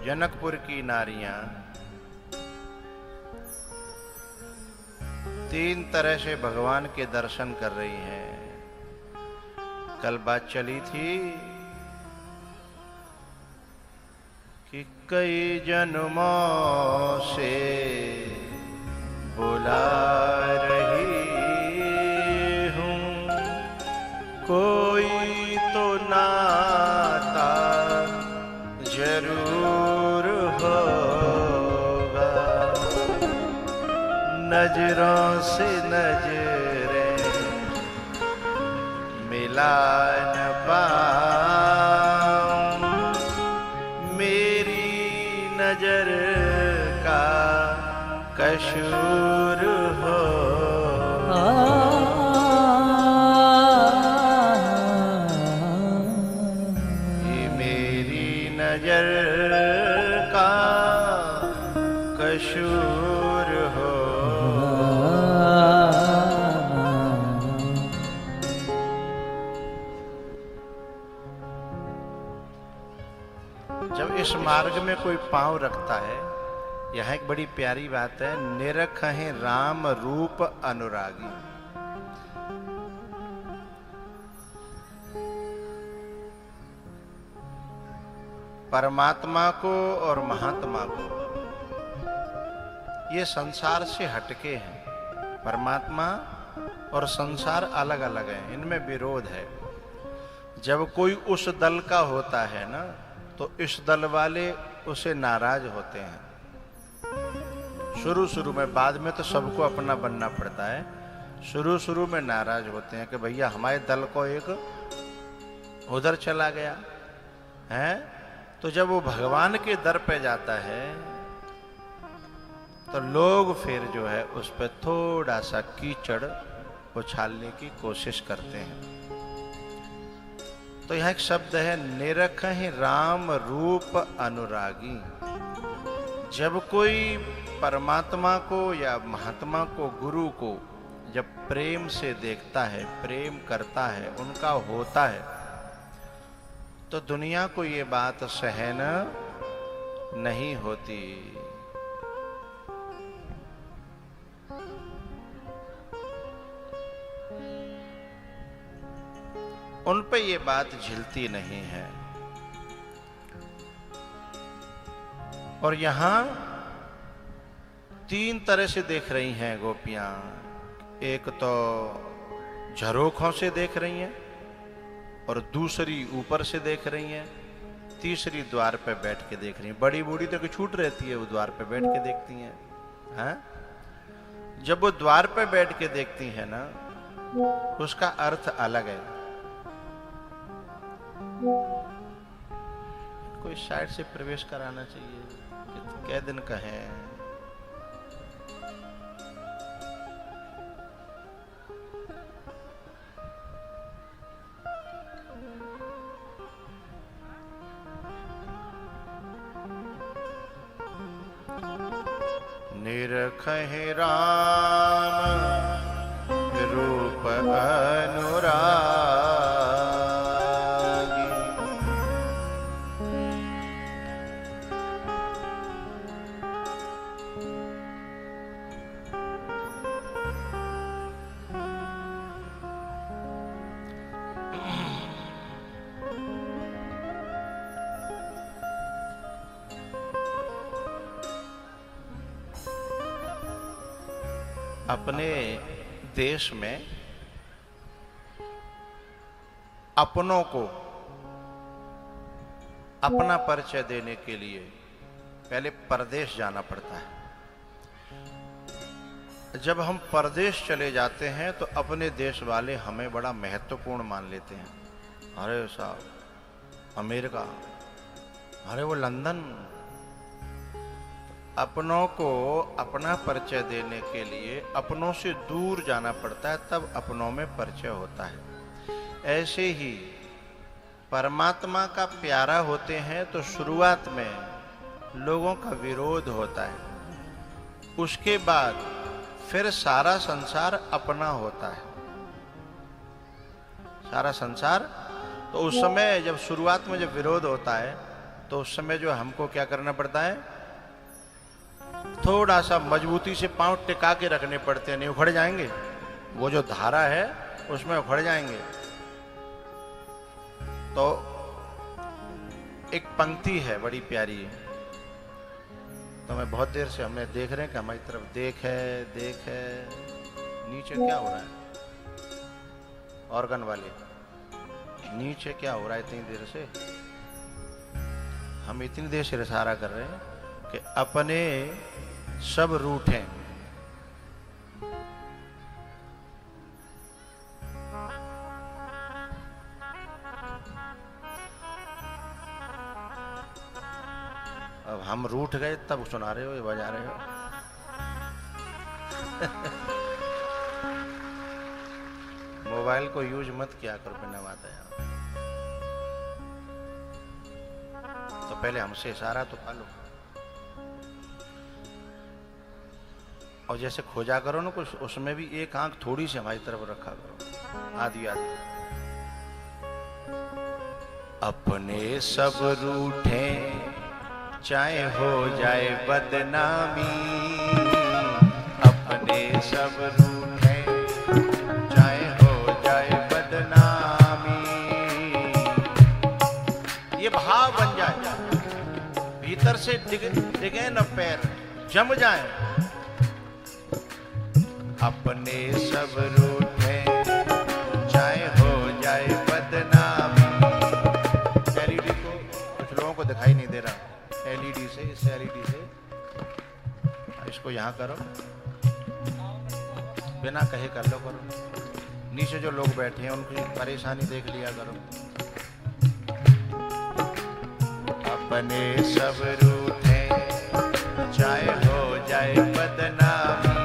जनकपुर की नारियां तीन तरह से भगवान के दर्शन कर रही हैं। कल बात चली थी कि कई जन्मों से बुला रही हूँ, कोई तो नाता जरूर होगा, नजरों से नजरें मिला न पाऊं, मेरी नजर का कसूर हो। ये मेरी नजर का कसूर हो। जब इस मार्ग में कोई पांव रखता है, यह एक बड़ी प्यारी बात है, निरखहि राम रूप अनुरागी। परमात्मा को और महात्मा को, ये संसार से हटके हैं। परमात्मा और संसार अलग अलग है, इनमें विरोध है। जब कोई उस दल का होता है ना, तो इस दल वाले उसे नाराज होते हैं शुरू में। बाद में तो सबको अपना बनना पड़ता है। शुरू में नाराज होते हैं कि भैया हमारे दल को एक उधर चला गया है। तो जब वो भगवान के दर पे जाता है तो लोग फिर जो है उस पर थोड़ा सा कीचड़ उछालने की कोशिश करते हैं। तो यह एक शब्द है, निरखहि राम रूप अनुरागी। जब कोई परमात्मा को या महात्मा को, गुरु को जब प्रेम से देखता है, प्रेम करता है, उनका होता है, तो दुनिया को ये बात सहन नहीं होती। उन पे ये बात झिलती नहीं है। और यहां तीन तरह से देख रही हैं गोपियां। एक तो झरोखों से देख रही हैं, और दूसरी ऊपर से देख रही हैं, तीसरी द्वार पे बैठ के देख रही हैं। बड़ी बूढ़ी तो छूट रहती है, वो द्वार पे बैठ के देखती हैं। हाँ? जब वो द्वार पे बैठ के देखती हैं ना, उसका अर्थ अलग है। कोई साइड से प्रवेश कराना चाहिए। कै दिन का है। निरखहि राम रूप अनुरागी। अपने देश में अपनों को अपना परिचय देने के लिए पहले परदेश जाना पड़ता है। जब हम परदेश चले जाते हैं तो अपने देश वाले हमें बड़ा महत्वपूर्ण मान लेते हैं। अरे साहब अमेरिका, अरे वो लंदन। अपनों को अपना परिचय देने के लिए अपनों से दूर जाना पड़ता है, तब अपनों में परिचय होता है। ऐसे ही परमात्मा का प्यारा होते हैं तो शुरुआत में लोगों का विरोध होता है, उसके बाद फिर सारा संसार अपना होता है। सारा संसार तो उस समय जब शुरुआत में जब विरोध होता है तो उस समय जो हमको क्या करना पड़ता है, थोड़ा सा मजबूती से पांव टिका के रखने पड़ते हैं, नहीं उखड़ जाएंगे। वो जो धारा है उसमें उखड़ जाएंगे। तो एक पंक्ति है बड़ी प्यारी है, तो मैं बहुत देर से हमने देख रहे हैं कि हमारी तरफ देख है। नीचे क्या हो रहा है? ऑर्गन वाले नीचे क्या हो रहा है? इतनी देर से हम इतनी देर से इशारा कर रहे हैं कि अपने सब रूठे। अब हम रूठ गए तब सुना रहे हो, ये बजा रहे हो। मोबाइल को यूज मत किया करो बिना बात है। तो पहले हमसे इशारा तो पा लो, और जैसे खोजा करो ना कुछ, उसमें भी एक आंख थोड़ी सी हमारी तरफ रखा करो, आधी आधी। अपने सब रूठे चाहे हो जाए बदनामी, अपने सब रूठे चाहे हो जाए बदनामी। ये भाव बन जाए, भीतर से डिगे न पैर, जम जाए। अपने सब रूठे चाहे हो जाए बदनामी। एलईडी को कुछ लोगों को दिखाई नहीं दे रहा, एलईडी से, इस एलईडी से इसको यहाँ करो, बिना कहे कर लो करो। नीचे जो लोग बैठे हैं उनकी परेशानी देख लिया करो। अपने सब रूठे चाहे हो जाए बदनामी,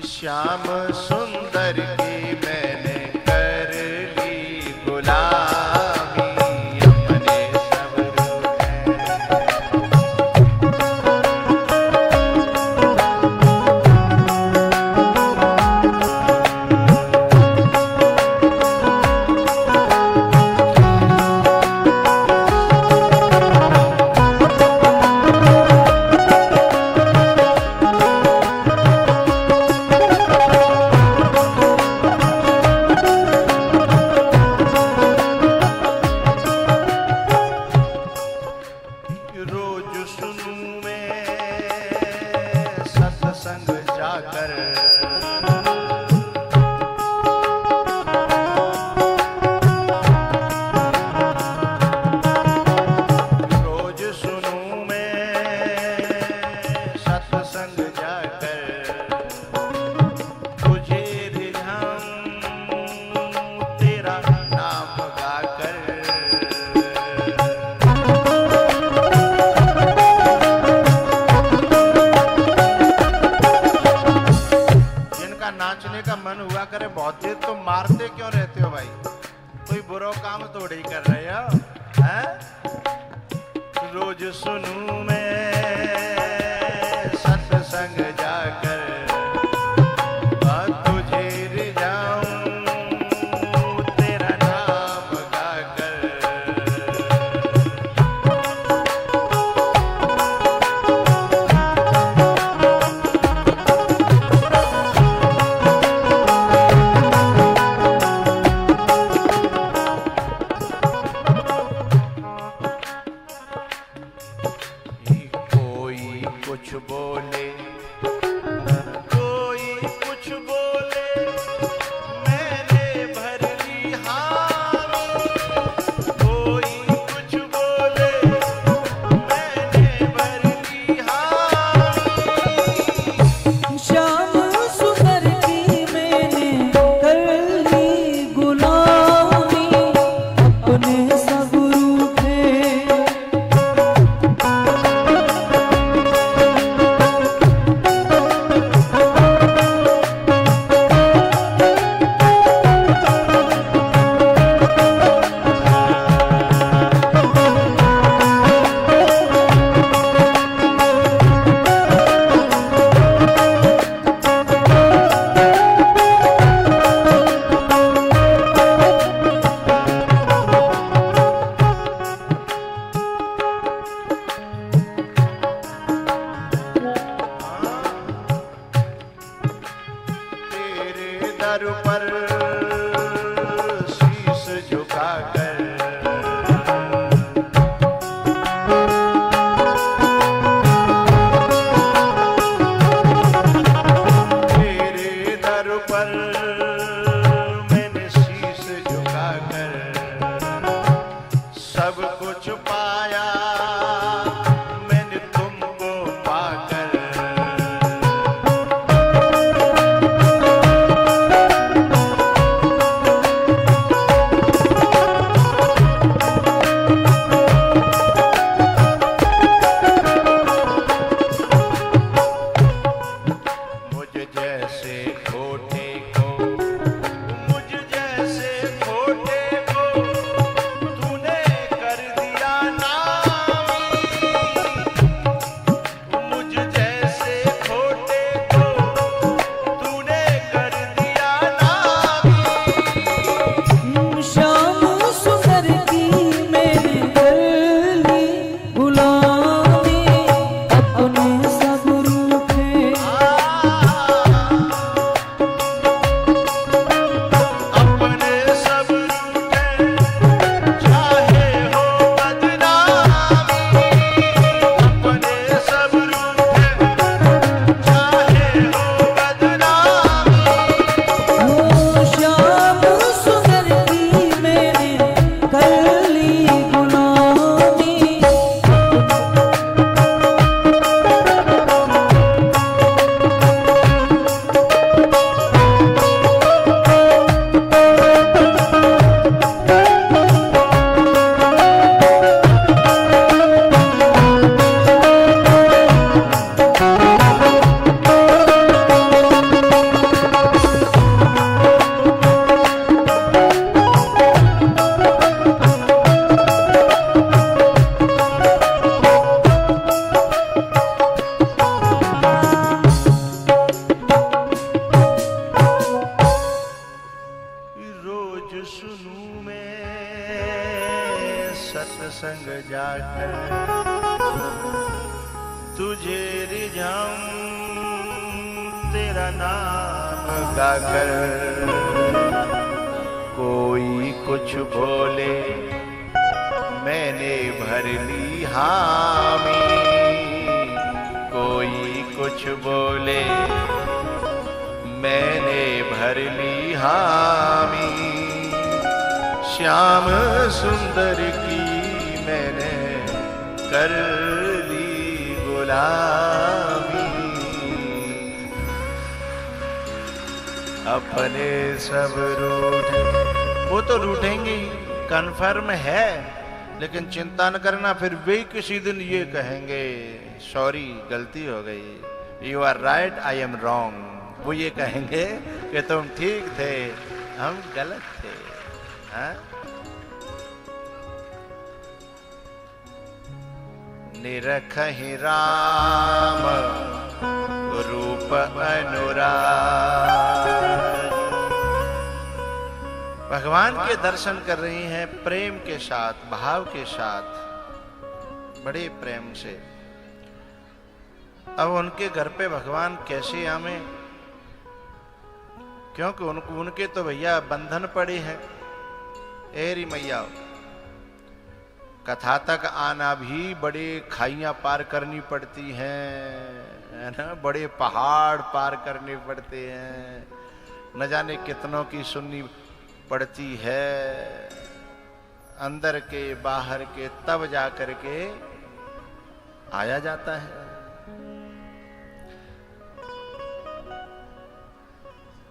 श्याम सुंदर की मैंने कर ली गुलामी। अपने सब कुछ पाया मैंने तुमको पाकर। सत्संग जाकर तुझे रिझाऊं तेरा नाम गाकर। कोई कुछ बोले मैंने भर ली हामी, कोई कुछ बोले मैंने भर ली हामी। श्याम सुंदर की मैंने कर ली गुलामी। अपने सब रूठ, वो तो रूठेंगे ही, कन्फर्म है, लेकिन चिंता न करना, फिर वे किसी दिन ये कहेंगे सॉरी गलती हो गई, you are right I am wrong. वो ये कहेंगे कि तुम ठीक थे हम गलत थे। हाँ? निरखहि राम रूप अनुराग। भगवान के दर्शन कर रही हैं प्रेम के साथ, भाव के साथ, बड़े प्रेम से। अब उनके घर पे भगवान कैसे आवे, क्योंकि उनके तो भैया बंधन पड़े हैं। एरी मैया, कथा तक आना भी बड़े खाइयां पार करनी पड़ती हैं, है ना, बड़े पहाड़ पार करने पड़ते हैं, न जाने कितनों की सुननी पड़ती है, अंदर के बाहर के, तब जा करके आया जाता है।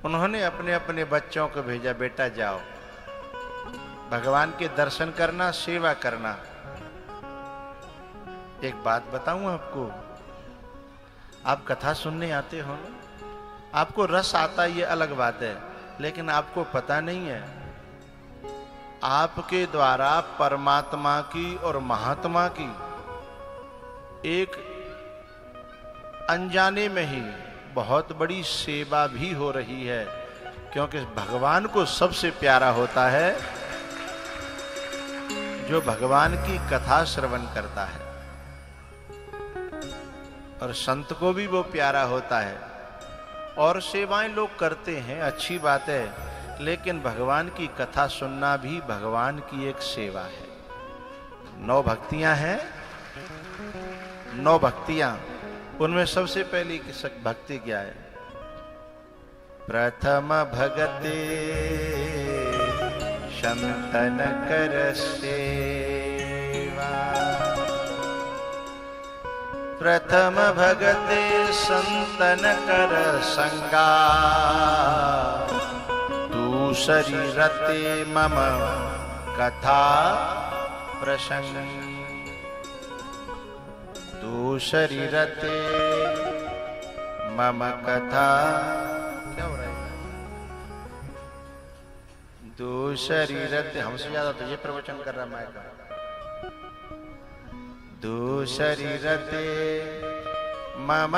उन्होंने अपने अपने बच्चों को भेजा, बेटा जाओ भगवान के दर्शन करना, सेवा करना। एक बात बताऊं आपको, आप कथा सुनने आते हो ना, आपको रस आता, ये अलग बात है, लेकिन आपको पता नहीं है आपके द्वारा परमात्मा की और महात्मा की एक अनजाने में ही बहुत बड़ी सेवा भी हो रही है। क्योंकि भगवान को सबसे प्यारा होता है जो भगवान की कथा श्रवण करता है, और संत को भी वो प्यारा होता है। और सेवाएं लोग करते हैं, अच्छी बात है, लेकिन भगवान की कथा सुनना भी भगवान की एक सेवा है। 9 भक्तियां हैं, 9 भक्तियां, उनमें सबसे पहली भक्ति क्या है? प्रथम भगते संतन कर सेवा। प्रथम भगते संतन कर संगा, दूसरी रते मम कथा प्रसंग। दूसरी रते मम कथा, क्या हो रहा है? दूसरी रते, हमसे ज्यादा तो ये प्रवचन कर रहा मैं का। दूसरी रते मम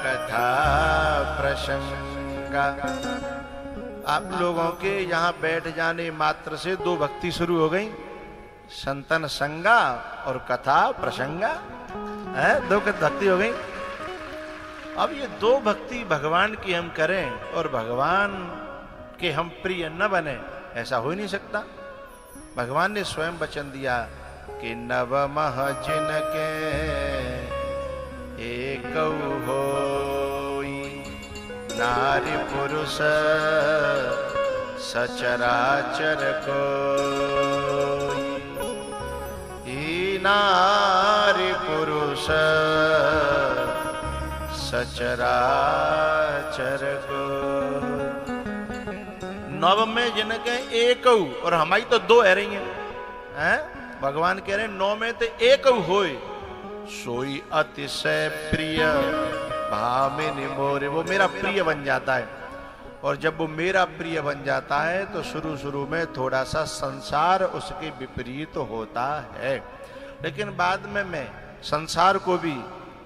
कथा प्रसंगा। आप लोगों के यहाँ बैठ जाने मात्र से दो भक्ति शुरू हो गई, संतन संगा और कथा प्रसंगा, है दो भक्ति हो गई। अब ये दो भक्ति भगवान की हम करें और भगवान के हम प्रिय न बने, ऐसा हो ही नहीं सकता। भगवान ने स्वयं वचन दिया कि नवमः जिनके एकौ होई, नारी पुरुष सचराचर कोई। ई नारी पुरुष सचराचर कोई। नव में जिनके एक, और हमारी तो दो है रही हैं। भगवान कह रहे हैं नौ में तो एक होए, सोई अतिशय प्रिय भामिनी मोरे। वो मेरा प्रिय बन जाता है, और जब वो मेरा प्रिय बन जाता है तो शुरू शुरू में थोड़ा सा संसार उसके विपरीत होता है, लेकिन बाद में मैं संसार को भी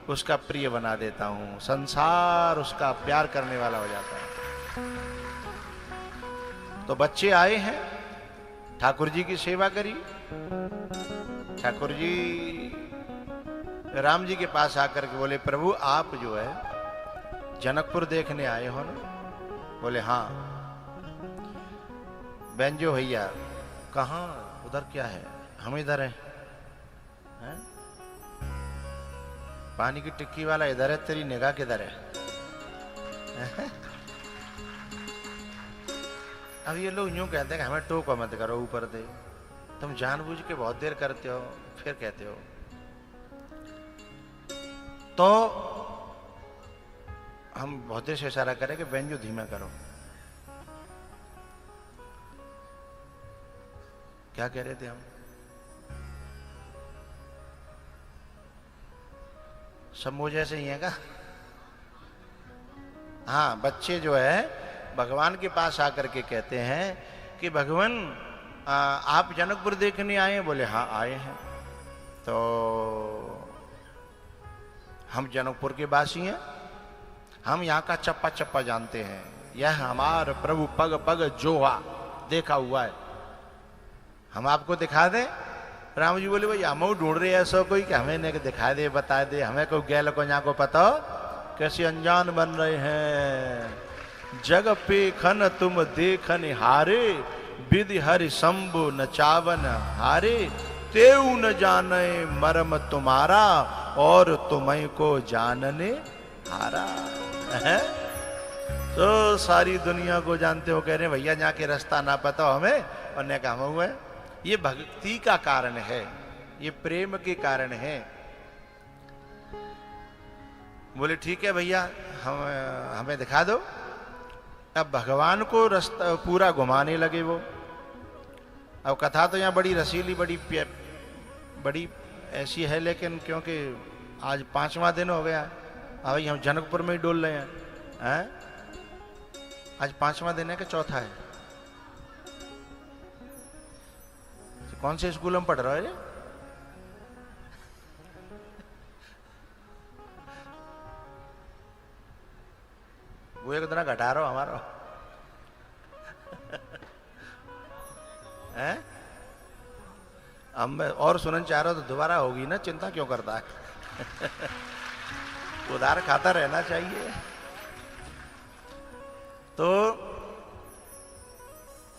उसका प्रिय बना देता हूं। संसार उसका प्यार करने वाला हो जाता है। तो बच्चे आए हैं, ठाकुर जी की सेवा करी। ठाकुर जी राम जी के पास आकर के बोले, प्रभु आप जो है जनकपुर देखने आए हो ना? बोले हाँ। बेंजो भैया कहाँ, उधर क्या है? हम इधर हैं। पानी की टिक्की वाला इधर है, तेरी निगाह किधर है? अब ये लोग यूं कहते हैं कि हमें टोको मत करो, ऊपर दे। तुम जानबूझ के बहुत देर करते हो, फिर कहते हो। तो हम बहुत देर से इशारा करें कि बेंजो धीमा करो। क्या कह रहे थे हम? सब मुझे ऐसे ही है का? हाँ, बच्चे जो है भगवान के पास आकर के कहते हैं कि भगवान आप जनकपुर देखने आए हैं? बोले हाँ आए हैं। तो हम जनकपुर के वासी हैं, हम यहाँ का चप्पा चप्पा जानते हैं, यह हमारा प्रभु पग पग जोहा देखा हुआ है, हम आपको दिखा दें? राम जी बोले भाई हम ढूंढ रहे ऐसा कोई कि हमें नहीं दिखा दे, बता दे, हमें कोई गैल को यहाँ को पता हो, कैसे अनजान बन रहे हैं। जग पे खन तुम देखन हारे, विधि हरि शंभु नचावन हारे, तेऊ न जाने मरम तुम्हारा, और तुम्हें को जानने हारा है। तो सारी दुनिया को जानते हो, कह रहे भैया यहाँ के रास्ता ना पता हो हमें, और ने कहा हुआ है। ये भक्ति का कारण है, ये प्रेम के कारण है। बोले ठीक है भैया, हमें दिखा दो। अब भगवान को रास्ता पूरा घुमाने लगे वो। अब कथा तो यहाँ बड़ी रसीली, बड़ी ऐसी है, लेकिन क्योंकि आज 5वां दिन हो गया, अभी हम जनकपुर में ही डोल रहे हैं। आज 5वां दिन है कि चौथा है? तो कौन से स्कूल में पढ़ रहे हो? वो एक दिन घटा रहा हमारा है। अब मैं और सुनना चाह रहा हूं तो दोबारा होगी ना, चिंता क्यों करता है? उधार खाता रहना चाहिए। तो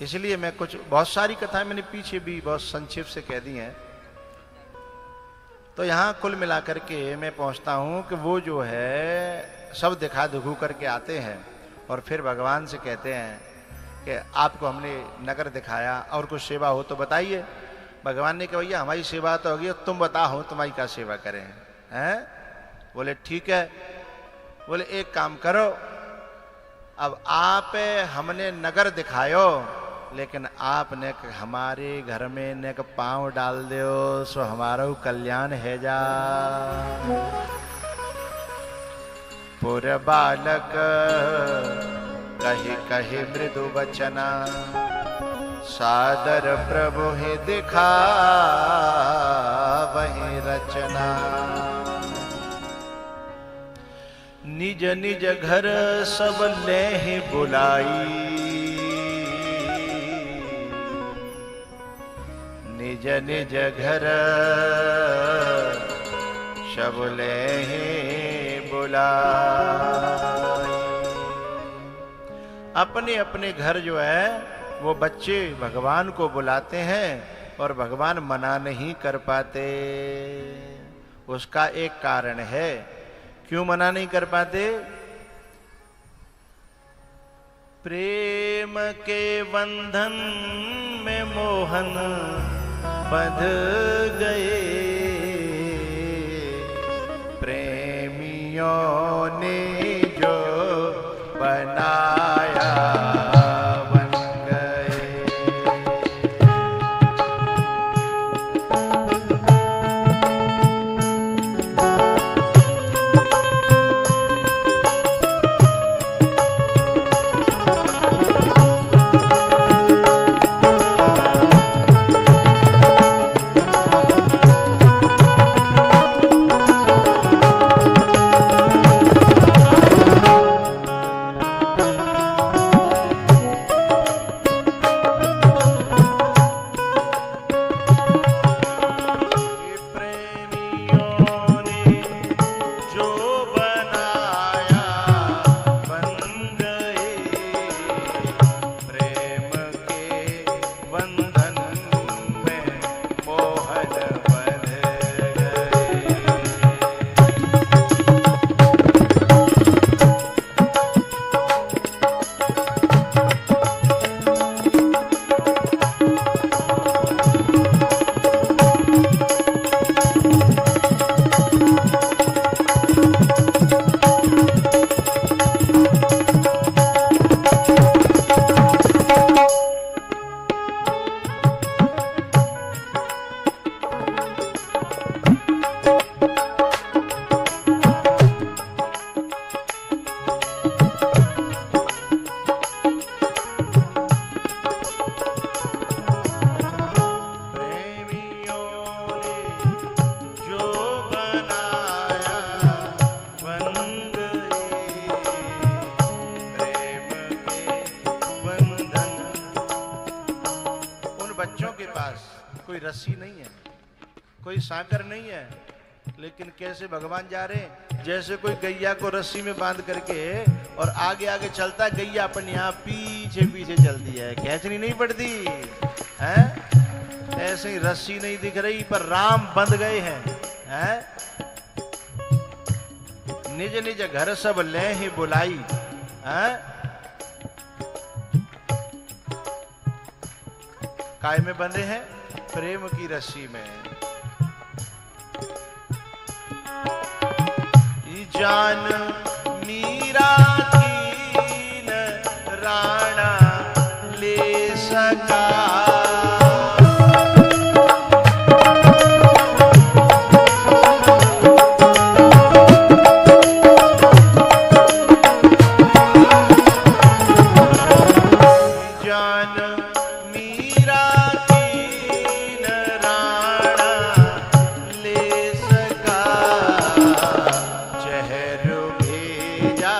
इसलिए मैं बहुत सारी कथाएं मैंने पीछे भी बहुत संक्षिप्त से कह दी हैं। तो यहां कुल मिलाकर के मैं पहुंचता हूं कि वो जो है सब दिखा दिखू करके आते हैं और फिर भगवान से कहते हैं कि आपको हमने नगर दिखाया और कुछ सेवा हो तो बताइए। भगवान ने कहा भैया हमारी सेवा तो होगी, तुम बताओ तुम्हारी क्या सेवा करें। हैं? बोले ठीक है। बोले एक काम करो, अब आप हमने नगर दिखायो, लेकिन आपने हमारे घर में ने पांव डाल दो सो हमारा कल्याण है जा। पुर बालक कही कही मृदु वचना, सादर प्रभु ही दिखा वही रचना। निज निज घर सब ले ही बुलाई, निज निज घर सब ले ही बुलाई। अपने अपने घर जो है वो बच्चे भगवान को बुलाते हैं और भगवान मना नहीं कर पाते। उसका एक कारण है, क्यों मना नहीं कर पाते? प्रेम के बंधन में मोहन बंध गए, प्रेमियों ने जो बनाया बन गए। कोई रस्सी नहीं है, कोई साकर नहीं है, लेकिन कैसे भगवान जा रहे हैं? जैसे कोई गैया को रस्सी में बांध करके और आगे आगे चलता, गैया अपने यहाँ पीछे पीछे चलती है, खींचनी नहीं पड़ती है। ऐसे ही रस्सी नहीं दिख रही पर राम बंध गए हैं। निज निज घर सब ले ही बुलाई है। काय में बंधे हैं? प्रेम की रस्सी में। जान मीरा कीन राणा ले सका, जा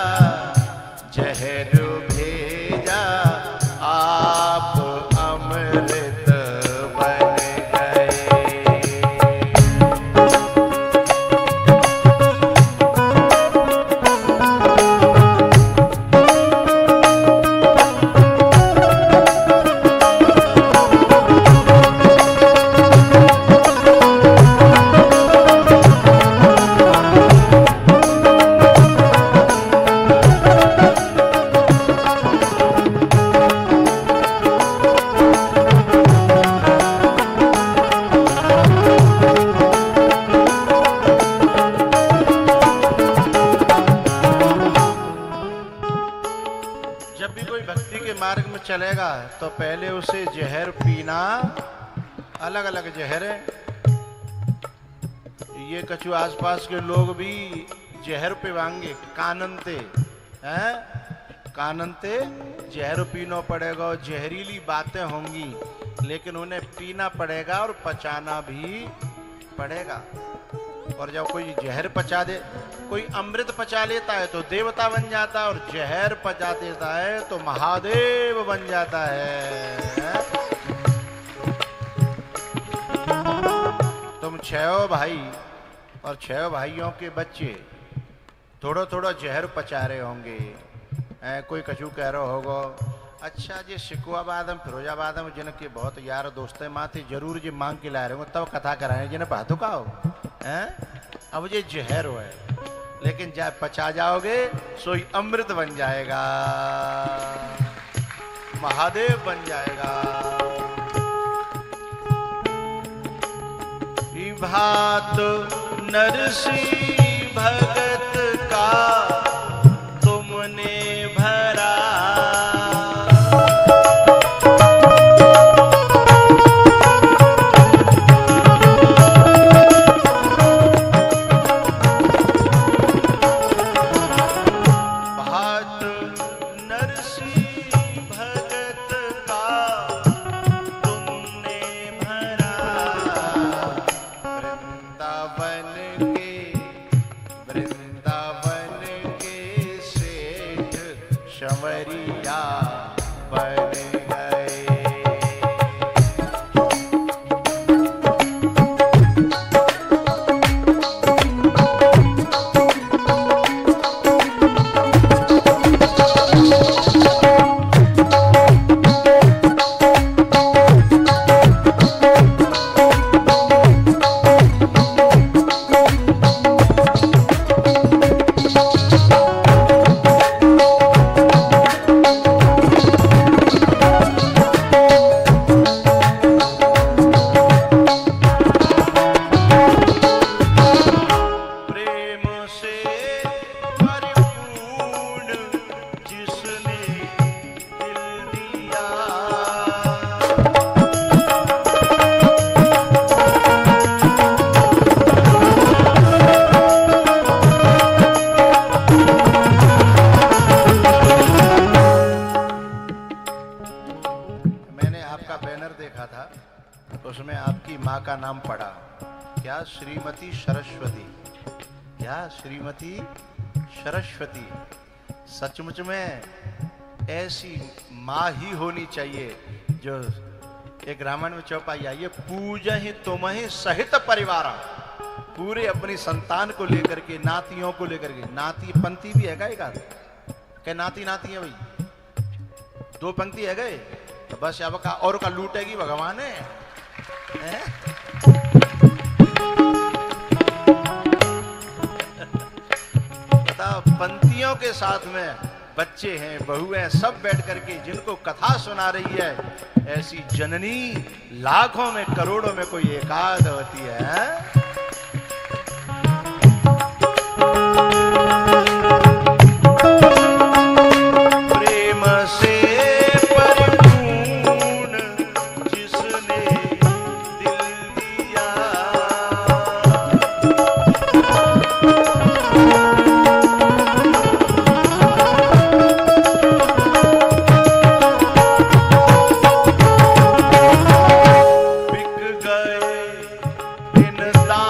चलेगा तो पहले उसे जहर पीना, अलग अलग जहर है। ये कछु आसपास के लोग भी जहर पिवाएंगे, काननते हैं, काननते जहर पीना पड़ेगा, जहरीली बातें होंगी, लेकिन उन्हें पीना पड़ेगा और पचाना भी पड़ेगा। और जब कोई जहर पचा दे, कोई अमृत पचा लेता है तो देवता बन जाता है, और जहर पचा देता है तो महादेव बन जाता है। तुम 6 भाई और 6 भाइयों के बच्चे थोड़ा थोड़ा जहर पचा रहे होंगे। कोई कछु कह रहा होगा, अच्छा जी शिकवाबाद में फिरोजाबाद में जिनके बहुत यार दोस्त है माथे जरूर जी मांग के ला रहे होंगे, तब कथा कराए जिन्हें बातों का हो अब ये जहर हो है, लेकिन जब पचा जाओगे सोई अमृत बन जाएगा, महादेव बन जाएगा। भात नरसिंह भगत का तुमने भरा, भात नरसिंह भगत का तुमने भरा, वृंदावन के सेठ शंवरिया बन गए। उसमें आपकी माँ का नाम पड़ा, क्या श्रीमती सरस्वती, क्या श्रीमती सरस्वती। सचमुच में ऐसी माँ ही होनी चाहिए जो एक रामायण में चौपाई आई है, पूजा ही तुम ही सहित परिवार, पूरे अपनी संतान को लेकर के, नातियों को लेकर के। नाती पंक्ति भी है का क्या नाती नाती है भाई, 2 पंक्ति है गए तो बस अब का और का लूटेगी भगवान है। बताओ, पंक्तियों के साथ में बच्चे हैं, बहू हैं, सब बैठ करके जिनको कथा सुना रही है, ऐसी जननी लाखों में करोड़ों में कोई एकाध होती है। दान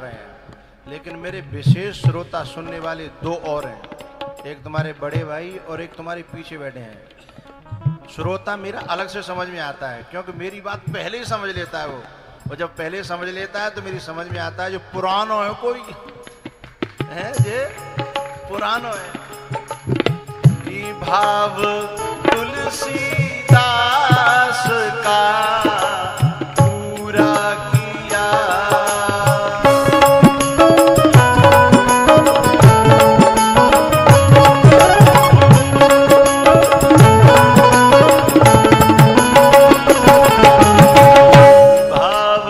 रहे हैं, लेकिन मेरे विशेष श्रोता सुनने वाले दो और हैं, एक तुम्हारे बड़े भाई और एक तुम्हारे पीछे बैठे हैं। श्रोता मेरा अलग से समझ में आता है, क्योंकि मेरी बात पहले ही समझ लेता है वो, और जब पहले समझ लेता है तो मेरी समझ में आता है। जो पुरानो है कोई है, जे पुरानो है। भाव तुलसीदास का पूरा किया, भाव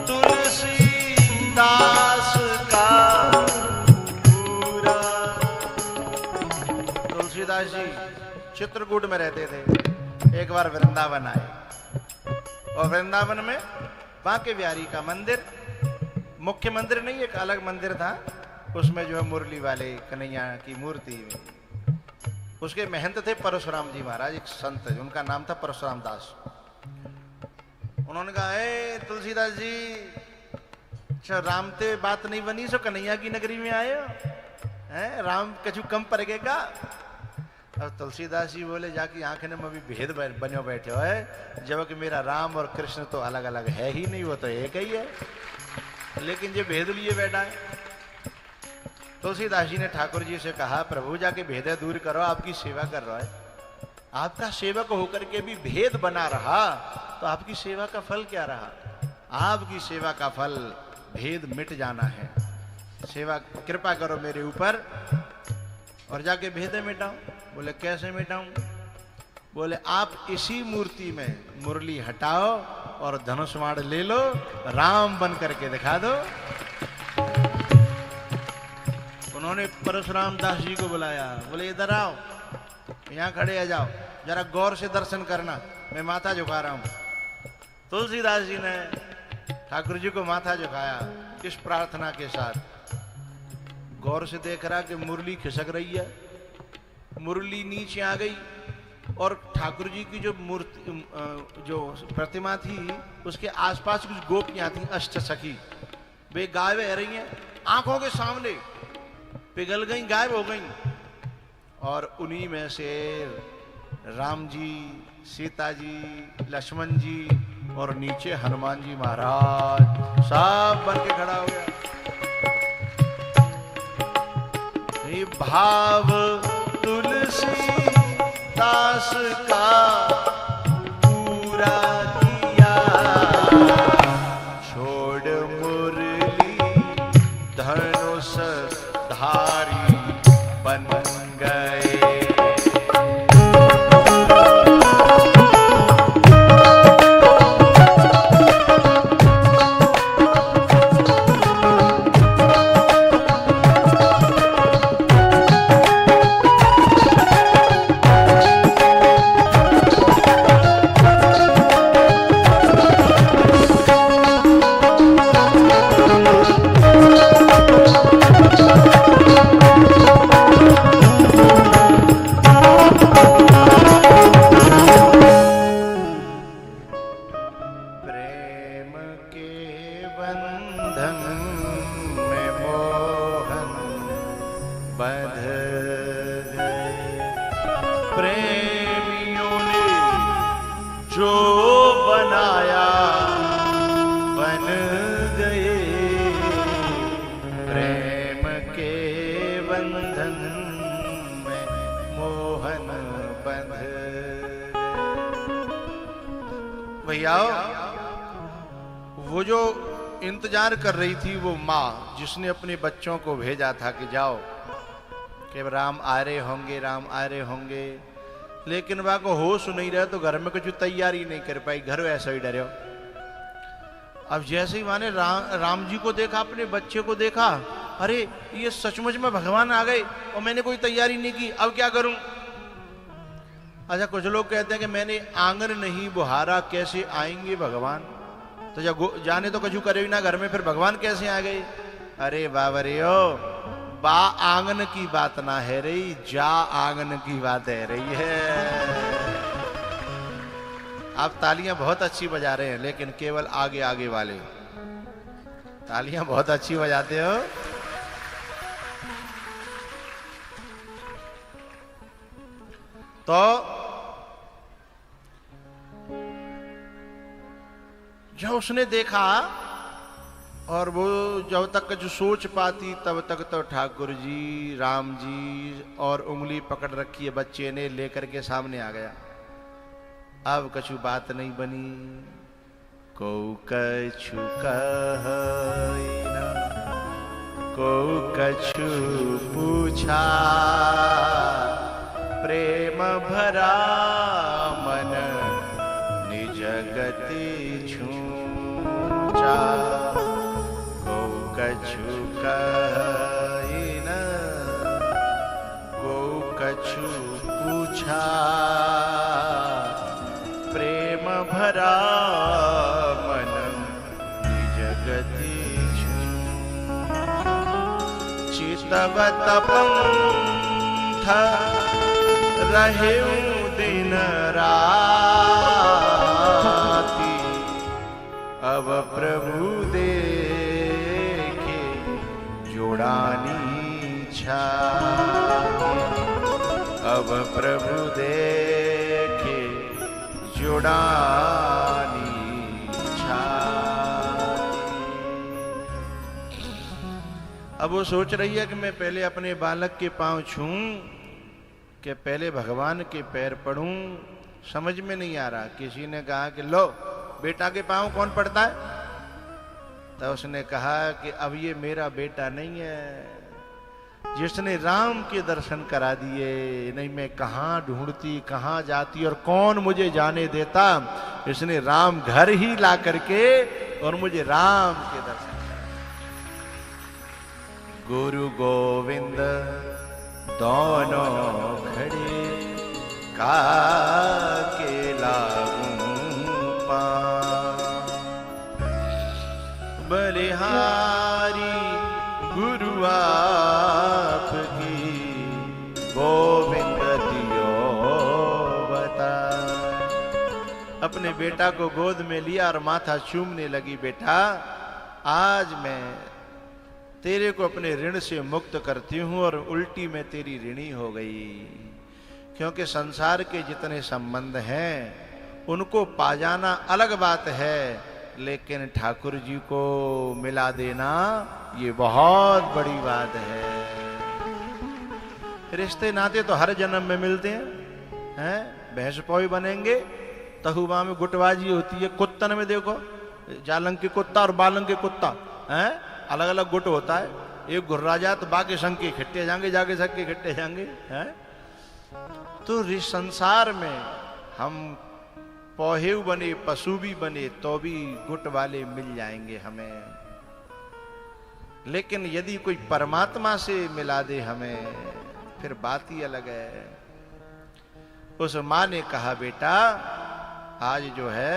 तुलसीदास का पूरा। तुलसीदास जी चित्रकूट में रहते थे, एक बार वृंदावन आए, और वृंदावन में बांके बिहारी का मंदिर, मुख्य मंदिर नहीं, एक अलग मंदिर था, उसमें जो है मुरली वाले कन्हैया की मूर्ति में, उसके महंत थे परशुराम जी महाराज, एक संत, उनका नाम था परशुराम दास। उन्होंने कहा, ए तुलसीदास जी, अच्छा राम ते बात नहीं बनी सो कन्हैया की नगरी में आए हो, हैं राम कछु कम पड़ गएगा। अब तुलसीदास जी बोले, जाके आंखें में अभी भेद बनो बैठे हो है, जबकि मेरा राम और कृष्ण तो अलग अलग है ही नहीं, वो तो एक ही है, लेकिन ये भेद लिए बैठा है। तुलसीदास जी ने ठाकुर जी से कहा, प्रभु जाके भेद दूर करो, आपकी सेवा कर रहा है, आपका सेवक होकर के भी भेद बना रहा तो आपकी सेवा का फल क्या रहा? आपकी सेवा का फल भेद मिट जाना है। सेवा कृपा करो मेरे ऊपर और जाके भेदे मिटाओ। बोले कैसे मिटाऊं? बोले आप इसी मूर्ति में मुरली हटाओ और धनुष बाण ले लो, राम बन करके दिखा दो। उन्होंने परशुराम दास जी को बुलाया, बोले इधर आओ, यहाँ खड़े आ जाओ, जरा गौर से दर्शन करना, मैं माथा झुका रहा हूं। तुलसीदास जी ने ठाकुर जी को माथा झुकाया, इस प्रार्थना के साथ, गौर से देख रहा कि मुरली खिसक रही है, मुरली नीचे आ गई, और ठाकुर जी की जो मूर्ति, जो प्रतिमा थी, उसके आसपास कुछ गोपियां थी, अष्ट सखी, वे गायब बह रही हैं, आंखों के सामने पिघल गई, गायब हो गई, और उन्हीं में से राम जी, सीता जी, लक्ष्मण जी और नीचे हनुमान जी महाराज सब बन के खड़ा हो गया। ये भाव तुलसी दास का पूरा किया, छोड़ मुरली धनुष धारी बन गए। वो जो इंतजार कर रही थी वो माँ, जिसने अपने बच्चों को भेजा था कि जाओ कि राम आ रहे होंगे, राम आ रहे होंगे, लेकिन वह को होश नहीं रहा तो घर में कुछ तैयारी नहीं कर पाई, घर ऐसा ही डरे। अब जैसे ही माने राम जी को देखा, अपने बच्चे को देखा, अरे ये सचमुच में भगवान आ गए और मैंने कोई तैयारी नहीं की, अब क्या करूं? अच्छा, कुछ लोग कहते हैं कि मैंने आंगन नहीं बुहारा, कैसे आएंगे भगवान? तो जब जाने तो कछु करे ना घर में, फिर भगवान कैसे आ गए? अरे बाबा रे, ओ बा आंगन की बात ना है रही, जा आंगन की बात है रही है। आप तालियां बहुत अच्छी बजा रहे हैं, लेकिन केवल आगे आगे वाले। तालियां बहुत अच्छी बजाते हो। तो जब उसने देखा और वो जब तक जो सोच पाती तब तक तो ठाकुर जी, राम जी और उंगली पकड़ रखी है बच्चे ने, लेकर के सामने आ गया। अब कछु बात नहीं बनी। को कछु कही न, को कछु पूछा, प्रेम भरा मन निज गति छूचा। को कछु कही न, को कछु पूछा, प्रेम भरा मन निज गति छूचा। चितवत पंथ रहूं दिन राति, अब प्रभु देखे जोड़ानी छाती। अब प्रभु देखे जोड़ानी छाती। अब वो सोच रही है कि मैं पहले अपने बालक के पांव छूं कि पहले भगवान के पैर पढ़ूं। समझ में नहीं आ रहा। किसी ने कहा कि लो बेटा के पांव कौन पड़ता है? तो उसने कहा कि अब ये मेरा बेटा नहीं है, जिसने राम के दर्शन करा दिए, नहीं मैं कहां ढूंढती, कहां जाती और कौन मुझे जाने देता। इसने राम घर ही ला करके और मुझे राम के दर्शन करा। गुरु गोविंद दोनों खड़े, काके लागूं पांव। बलिहारी गुरु आपकी, गोविंद दियो बता। अपने बेटा को गोद में लिया और माथा चूमने लगी। बेटा आज मैं तेरे को अपने ऋण से मुक्त करती हूं और उल्टी में तेरी ऋणी हो गई। क्योंकि संसार के जितने संबंध हैं उनको पा जाना अलग बात है, लेकिन ठाकुर जी को मिला देना ये बहुत बड़ी बात है। रिश्ते नाते तो हर जन्म में मिलते हैं। भैंस पौई बनेंगे, तहुबा में गुटबाजी होती है। कुत्तन में देखो, जालंग के कुत्ता और बालंग के कुत्ता हैं, अलग अलग गुट होता है। एक घुर्रा जा तो बाकी संग के इकट्ठे जाएंगे, जाके संग के इकट्ठे जाएंगे हैं। तो संसार में हम पौहेव बने, पशु भी बने, तो भी गुट वाले मिल जाएंगे हमें। लेकिन यदि कोई परमात्मा से मिला दे हमें, फिर बात ही अलग है। उस मां ने कहा बेटा आज जो है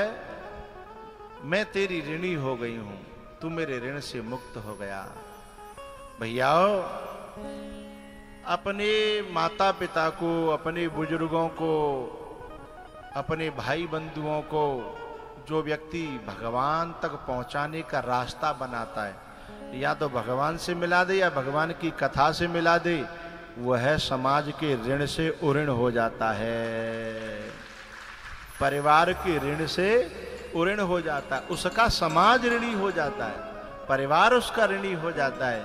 मैं तेरी ऋणी हो गई हूं, तू मेरे ऋण से मुक्त हो गया। भैयाओ, अपने माता पिता को, अपने बुजुर्गों को, अपने भाई बंधुओं को जो व्यक्ति भगवान तक पहुंचाने का रास्ता बनाता है, या तो भगवान से मिला दे या भगवान की कथा से मिला दे, वह समाज के ऋण से उऋण हो जाता है। परिवार के ऋण से उऋण हो जाता है, उसका समाज ऋणी हो जाता है, परिवार उसका ऋणी हो जाता है।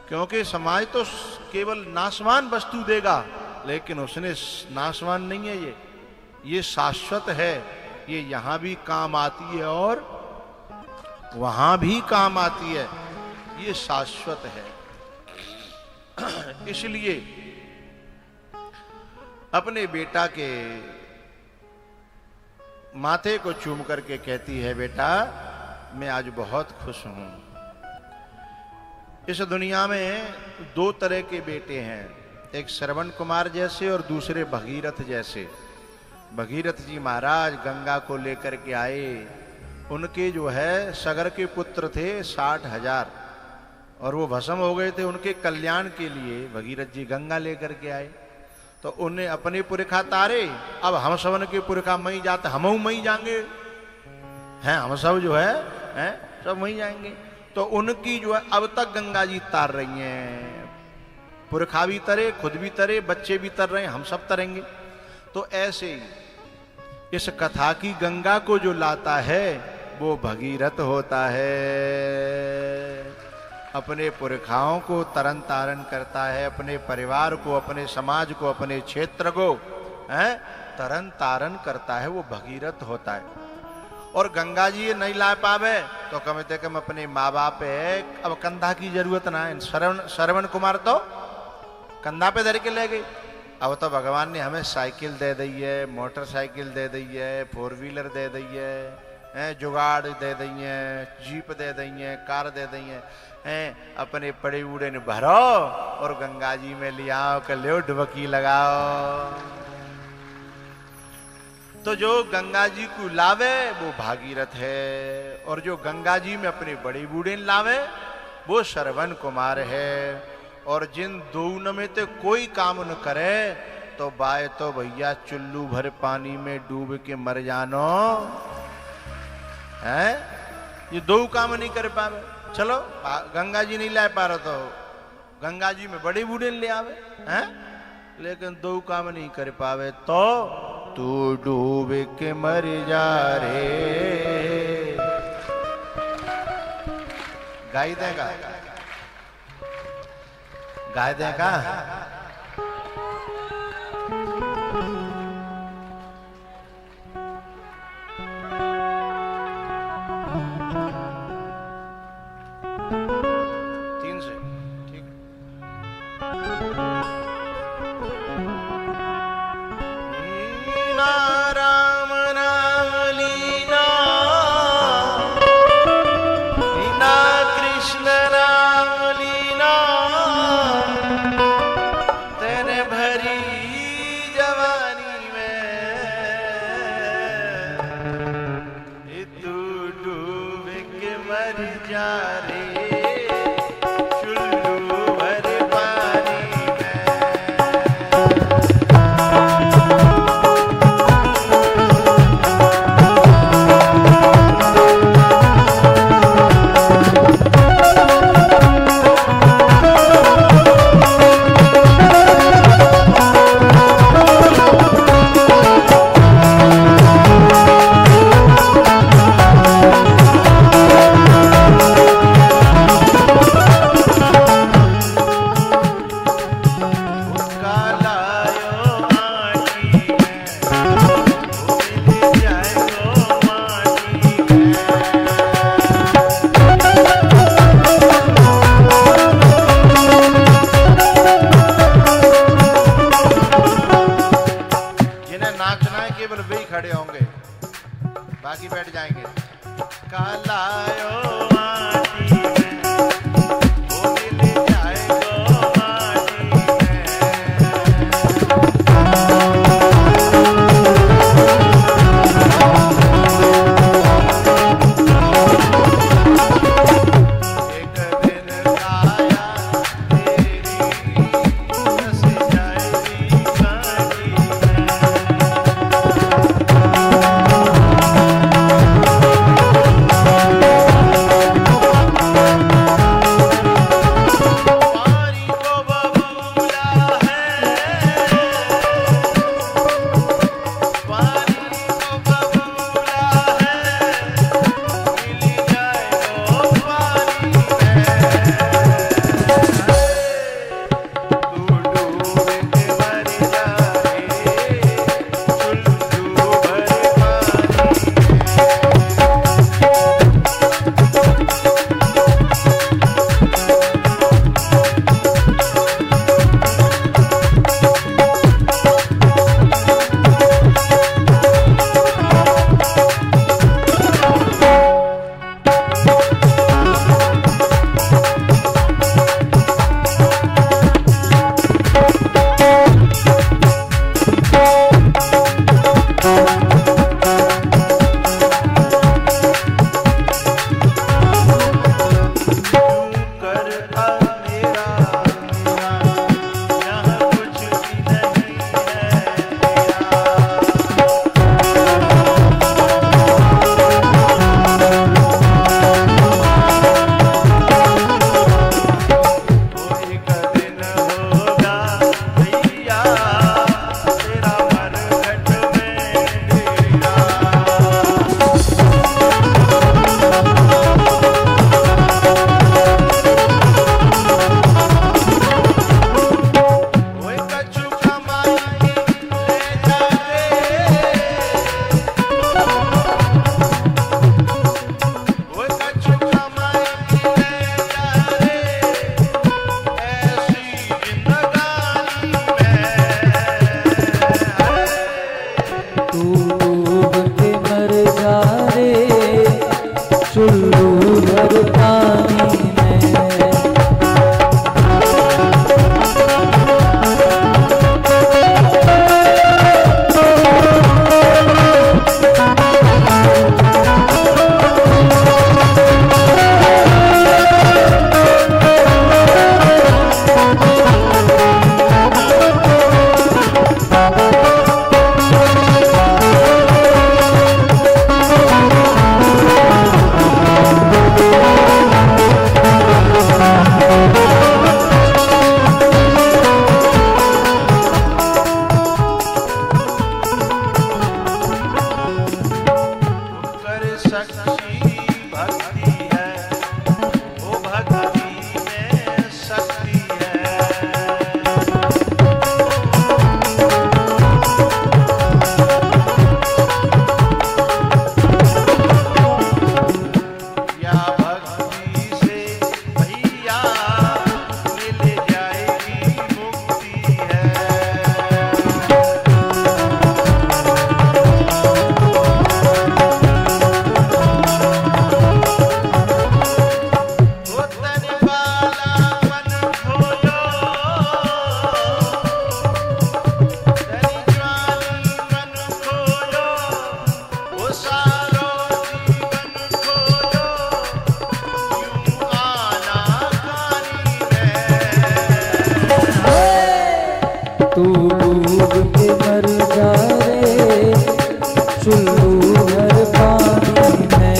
क्योंकि समाज तो केवल नाशवान वस्तु देगा, लेकिन उसने नाशवान नहीं है, ये शाश्वत है। ये यहां भी काम आती है और वहां भी काम आती है, ये शाश्वत है। इसलिए अपने बेटा के माथे को चूम करके कहती है बेटा मैं आज बहुत खुश हूं। इस दुनिया में दो तरह के बेटे हैं, एक श्रवण कुमार जैसे और दूसरे भगीरथ जैसे। भगीरथ जी महाराज गंगा को लेकर के आए, उनके जो है सगर के पुत्र थे 60,000 और वो भस्म हो गए थे। उनके कल्याण के लिए भगीरथ जी गंगा लेकर के आए, तो उन्हें अपने पुरखा तारे। अब हम सबन के पुरखा मई जाते, हम मई जाएंगे हैं, हम सब जो है सब वहीं जाएंगे। तो उनकी जो है अब तक गंगा जी तार रही हैं। पुरखा भी तरे, खुद भी तरे, बच्चे भी तर रहे हैं, हम सब तरेंगे। तो ऐसे ही इस कथा की गंगा को जो लाता है वो भगीरथ होता है। अपने पुरखाओं को तरन तारण करता है, अपने परिवार को, अपने समाज को, अपने क्षेत्र को तरन तारण करता है, वो भगीरथ होता है। और गंगा जी नहीं ला पावे तो कम से कम अपने माँ बाप है, अब कंधा की जरूरत ना है। श्रवण कुमार तो कंधा पे धर के ले गए। अब तो भगवान ने हमें साइकिल दे दी है, मोटरसाइकिल दे दी है, 4 व्हीलर दे दी है, जुगाड़ दे दी है, जीप दे दी है, कार दे दी है। अपने पड़े उड़े ने भरो और गंगा जी में ले आओ, कर लो डुबकी लगाओ। तो जो गंगा जी को लावे वो भागीरथ है, और जो गंगा जी में अपने बड़े बूढ़े लावे वो श्रवण कुमार है। और जिन दोनों में तो कोई काम न करे तो बाय तो भैया चुल्लू भर पानी में डूब के मर जानो है। ये दो काम नहीं कर पावे। चलो गंगा जी नहीं ला पा रहा तो गंगा जी में बड़े बूढ़े ले आवे हैं, लेकिन दो काम नहीं कर पावे तो तू डूब के मर जा रे। गाई देगा, गाय देगा। तीन से ठीक। लीला राम नाम लीला, लीला कृष्ण राम लीला, तू डूब के मर जा रे चुल्लू भर पानी में।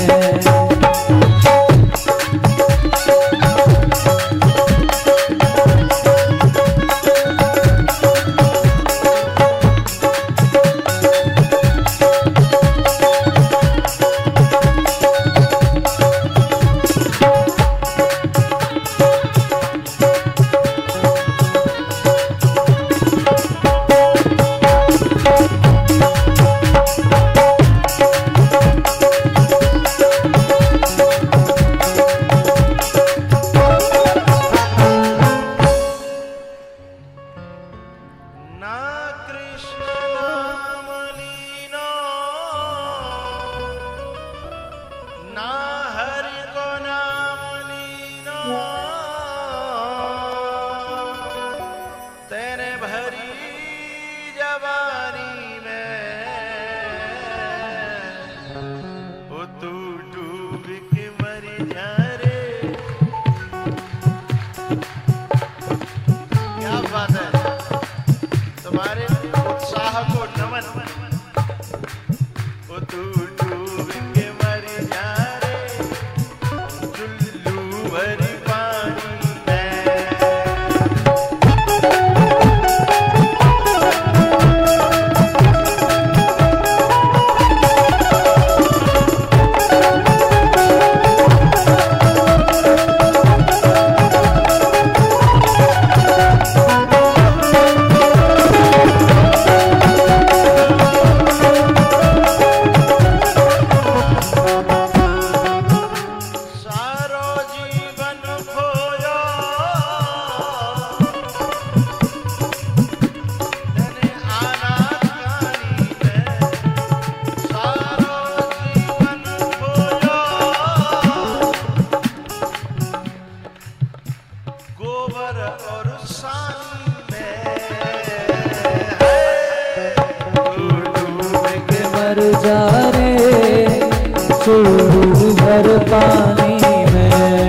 भर पानी में।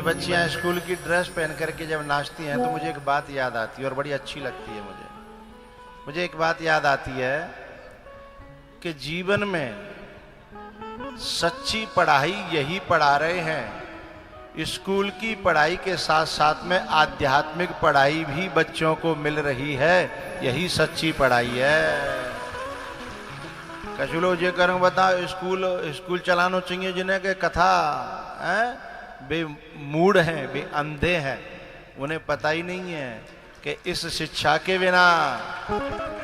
बच्चियां स्कूल की ड्रेस पहन करके जब नाचती हैं तो मुझे एक बात याद आती है और बड़ी अच्छी लगती है मुझे एक बात याद आती है कि जीवन में सच्ची पढ़ाई यही पढ़ा रहे हैं। स्कूल की पढ़ाई के साथ साथ में आध्यात्मिक पढ़ाई भी बच्चों को मिल रही है, यही सच्ची पढ़ाई है। कचुलो जे करूं बता स्कूल चलाना चाहिए जिन्हें के कथा है बे मूड हैं, बे अंधे हैं, उन्हें पता ही नहीं है कि इस शिक्षा के बिना,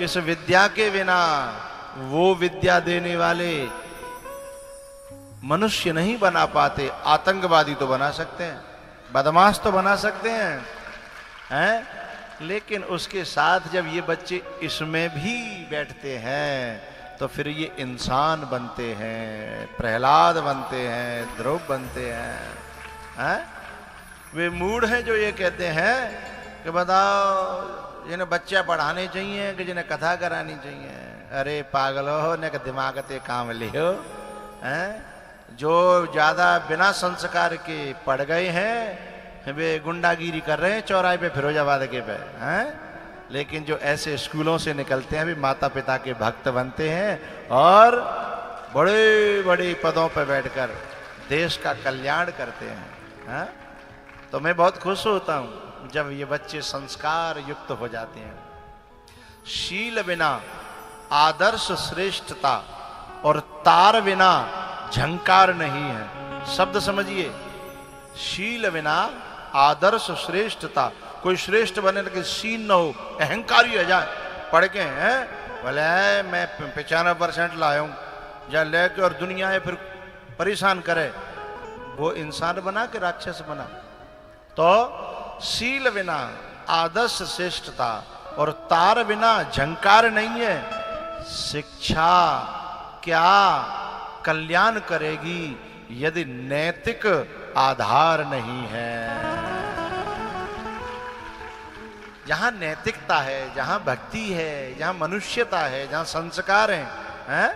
इस विद्या के बिना वो विद्या देने वाले मनुष्य नहीं बना पाते। आतंकवादी तो बना सकते हैं, बदमाश तो बना सकते हैं, लेकिन उसके साथ जब ये बच्चे इसमें भी बैठते हैं तो फिर ये इंसान बनते हैं, प्रहलाद बनते हैं, ध्रुव बनते हैं। वे मूड हैं जो ये कहते हैं कि बताओ जिन्हें बच्चा पढ़ाने चाहिए कि जिन्हें कथा करानी चाहिए। अरे पागलो हो ने दिमाग ते काम लियो हैं। जो ज्यादा बिना संस्कार के पढ़ गए हैं वे गुंडागिरी कर रहे हैं चौराहे पे फिरोजाबाद के पे हैं, लेकिन जो ऐसे स्कूलों से निकलते हैं वे माता पिता के भक्त बनते हैं और बड़े बड़े पदों पर बैठकर देश का कल्याण करते हैं। हाँ? तो मैं बहुत खुश होता हूं जब ये बच्चे संस्कार युक्त हो जाते हैं। शील बिना आदर्श श्रेष्ठता और तार बिना झंकार नहीं है। शब्द समझिए, शील बिना आदर्श श्रेष्ठता। कोई श्रेष्ठ बने लेकिन शील न हो, अहंकारी हो जाए, पढ़ के हैं बोले मैं 95% लाया हूं, जा लेके और दुनिया है फिर परेशान करे। वो इंसान बना के राक्षस बना। तो सील बिना आदर्श श्रेष्ठता और तार बिना झंकार नहीं है। शिक्षा क्या कल्याण करेगी यदि नैतिक आधार नहीं है। जहां नैतिकता है, जहां भक्ति है, जहां मनुष्यता है, जहां संस्कार हैं,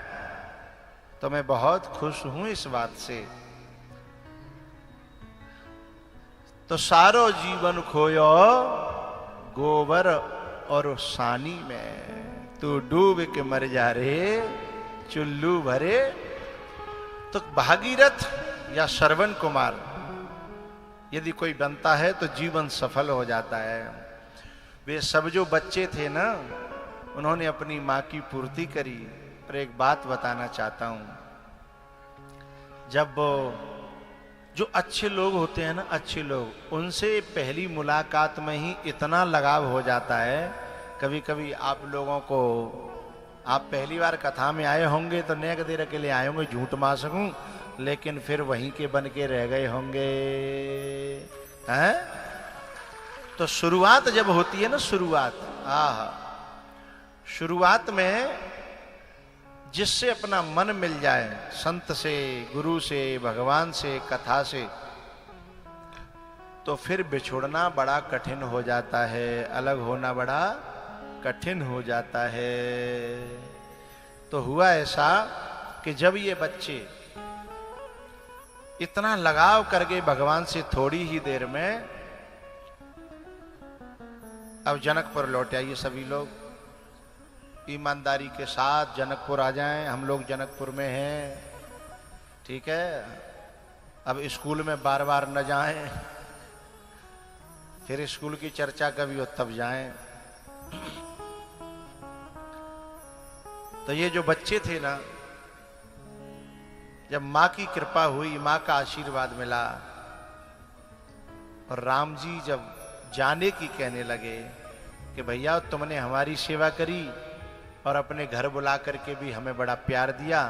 तो मैं बहुत खुश हूं इस बात से। तो सारो जीवन खोयो गोबर और सानी में, तू डूब के मर जा रे चुल्लू भरे। तो भागीरथ या श्रवण कुमार यदि कोई बनता है तो जीवन सफल हो जाता है। वे सब जो बच्चे थे ना, उन्होंने अपनी मां की पूर्ति करी। पर एक बात बताना चाहता हूं, जब जो अच्छे लोग होते हैं ना, अच्छे लोग, उनसे पहली मुलाकात में ही इतना लगाव हो जाता है। कभी कभी आप लोगों को, आप पहली बार कथा में आए होंगे तो नेक देर के लिए आए होंगे, झूठ मार सकूं, लेकिन फिर वहीं के बन के रह गए होंगे, हैं? तो शुरुआत जब होती है ना, शुरुआत, शुरुआत में जिससे अपना मन मिल जाए, संत से, गुरु से, भगवान से, कथा से, तो फिर बिछुड़ना बड़ा कठिन हो जाता है, अलग होना बड़ा कठिन हो जाता है। तो हुआ ऐसा कि जब ये बच्चे इतना लगाव कर गए भगवान से थोड़ी ही देर में, अब जनकपुर लौट आइए सभी लोग, ईमानदारी के साथ जनकपुर आ जाएं। हम लोग जनकपुर में हैं, ठीक है? अब स्कूल में बार बार न जाएं, फिर स्कूल की चर्चा कभी हो तब जाएं। तो ये जो बच्चे थे ना, जब मां की कृपा हुई, मां का आशीर्वाद मिला, और राम जी जब जाने की कहने लगे कि भैया तुमने हमारी सेवा करी और अपने घर बुला करके भी हमें बड़ा प्यार दिया,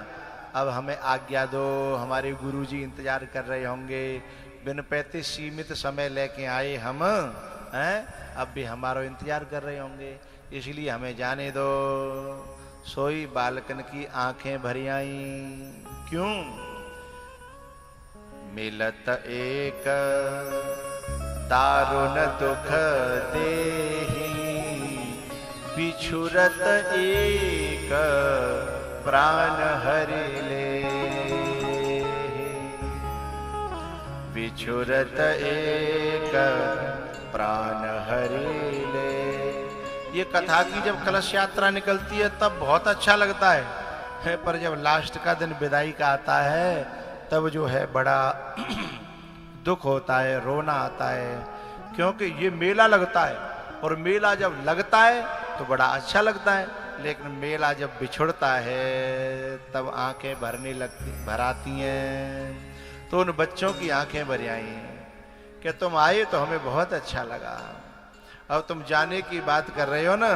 अब हमें आज्ञा दो, हमारे गुरुजी इंतजार कर रहे होंगे, बिन पैते सीमित समय लेके आए हम हैं, अब भी हमारा इंतजार कर रहे होंगे, इसलिए हमें जाने दो। सोई बालकन की आंखें भरी आई। क्यों? मिलत एक दारुण दुख देहि, बिछुरत एक प्राण हरि ले, बिछुरत एक प्राण हरि ले। ये कथा की जब कलश यात्रा निकलती है तब बहुत अच्छा लगता है, पर जब लास्ट का दिन विदाई का आता है तब जो है बड़ा दुख होता है, रोना आता है, क्योंकि ये मेला लगता है, और मेला जब लगता है तो बड़ा अच्छा लगता है, लेकिन मेला जब बिछुड़ता है तब आंखें भरने लगती, भर आती हैं। तो उन बच्चों की आंखें भर आई कि तुम आए तो हमें बहुत अच्छा लगा, अब तुम जाने की बात कर रहे हो ना,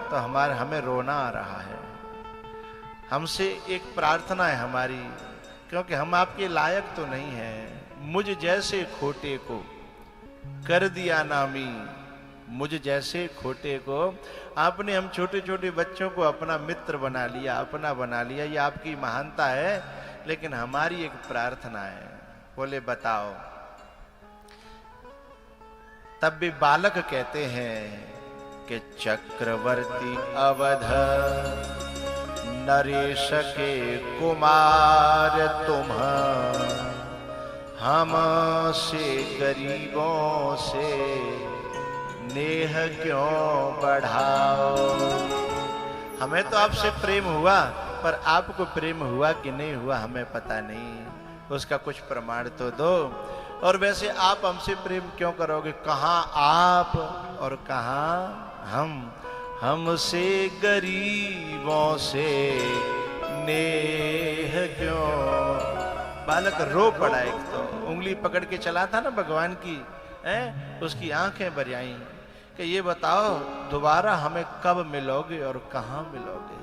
तो हमें रोना आ रहा है। हमसे एक प्रार्थना है हमारी, क्योंकि हम आपके लायक तो नहीं हैं। मुझ जैसे खोटे को कर दिया नामी, मुझ जैसे खोटे को आपने, हम छोटे छोटे बच्चों को अपना मित्र बना लिया, अपना बना लिया, ये आपकी महानता है। लेकिन हमारी एक प्रार्थना है। बोले बताओ। तब भी बालक कहते हैं कि चक्रवर्ती अवध नरेश के कुमार तुम, हम से गरीबों से नेह क्यों बढ़ाओ। हमें तो आपसे प्रेम हुआ, पर आपको प्रेम हुआ कि नहीं हुआ हमें पता नहीं, उसका कुछ प्रमाण तो दो। और वैसे आप हमसे प्रेम क्यों करोगे? कहाँ आप और कहाँ हम, हमसे गरीबों से नेह क्यों। बालक रो पड़ा, एक तो उंगली पकड़ के चला था ना भगवान की, उसकी आंखें भर आईं कि ये बताओ दोबारा हमें कब मिलोगे और कहाँ मिलोगे।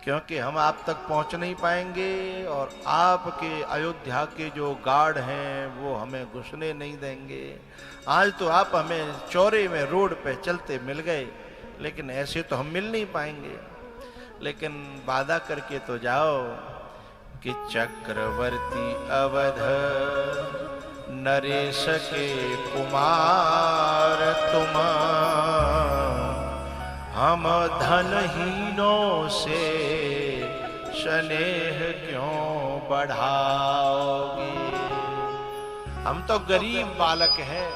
क्योंकि हम आप तक पहुंच नहीं पाएंगे और आपके अयोध्या के जो गार्ड हैं वो हमें घुसने नहीं देंगे। आज तो आप हमें चौरे में रोड पे चलते मिल गए, लेकिन ऐसे तो हम मिल नहीं पाएंगे। लेकिन वादा करके तो जाओ कि चक्रवर्ती अवध नरेश के कुमार तुम, हम धनहीनों से स्नेह क्यों बढ़ाओगे। हम तो गरीब बालक हैं,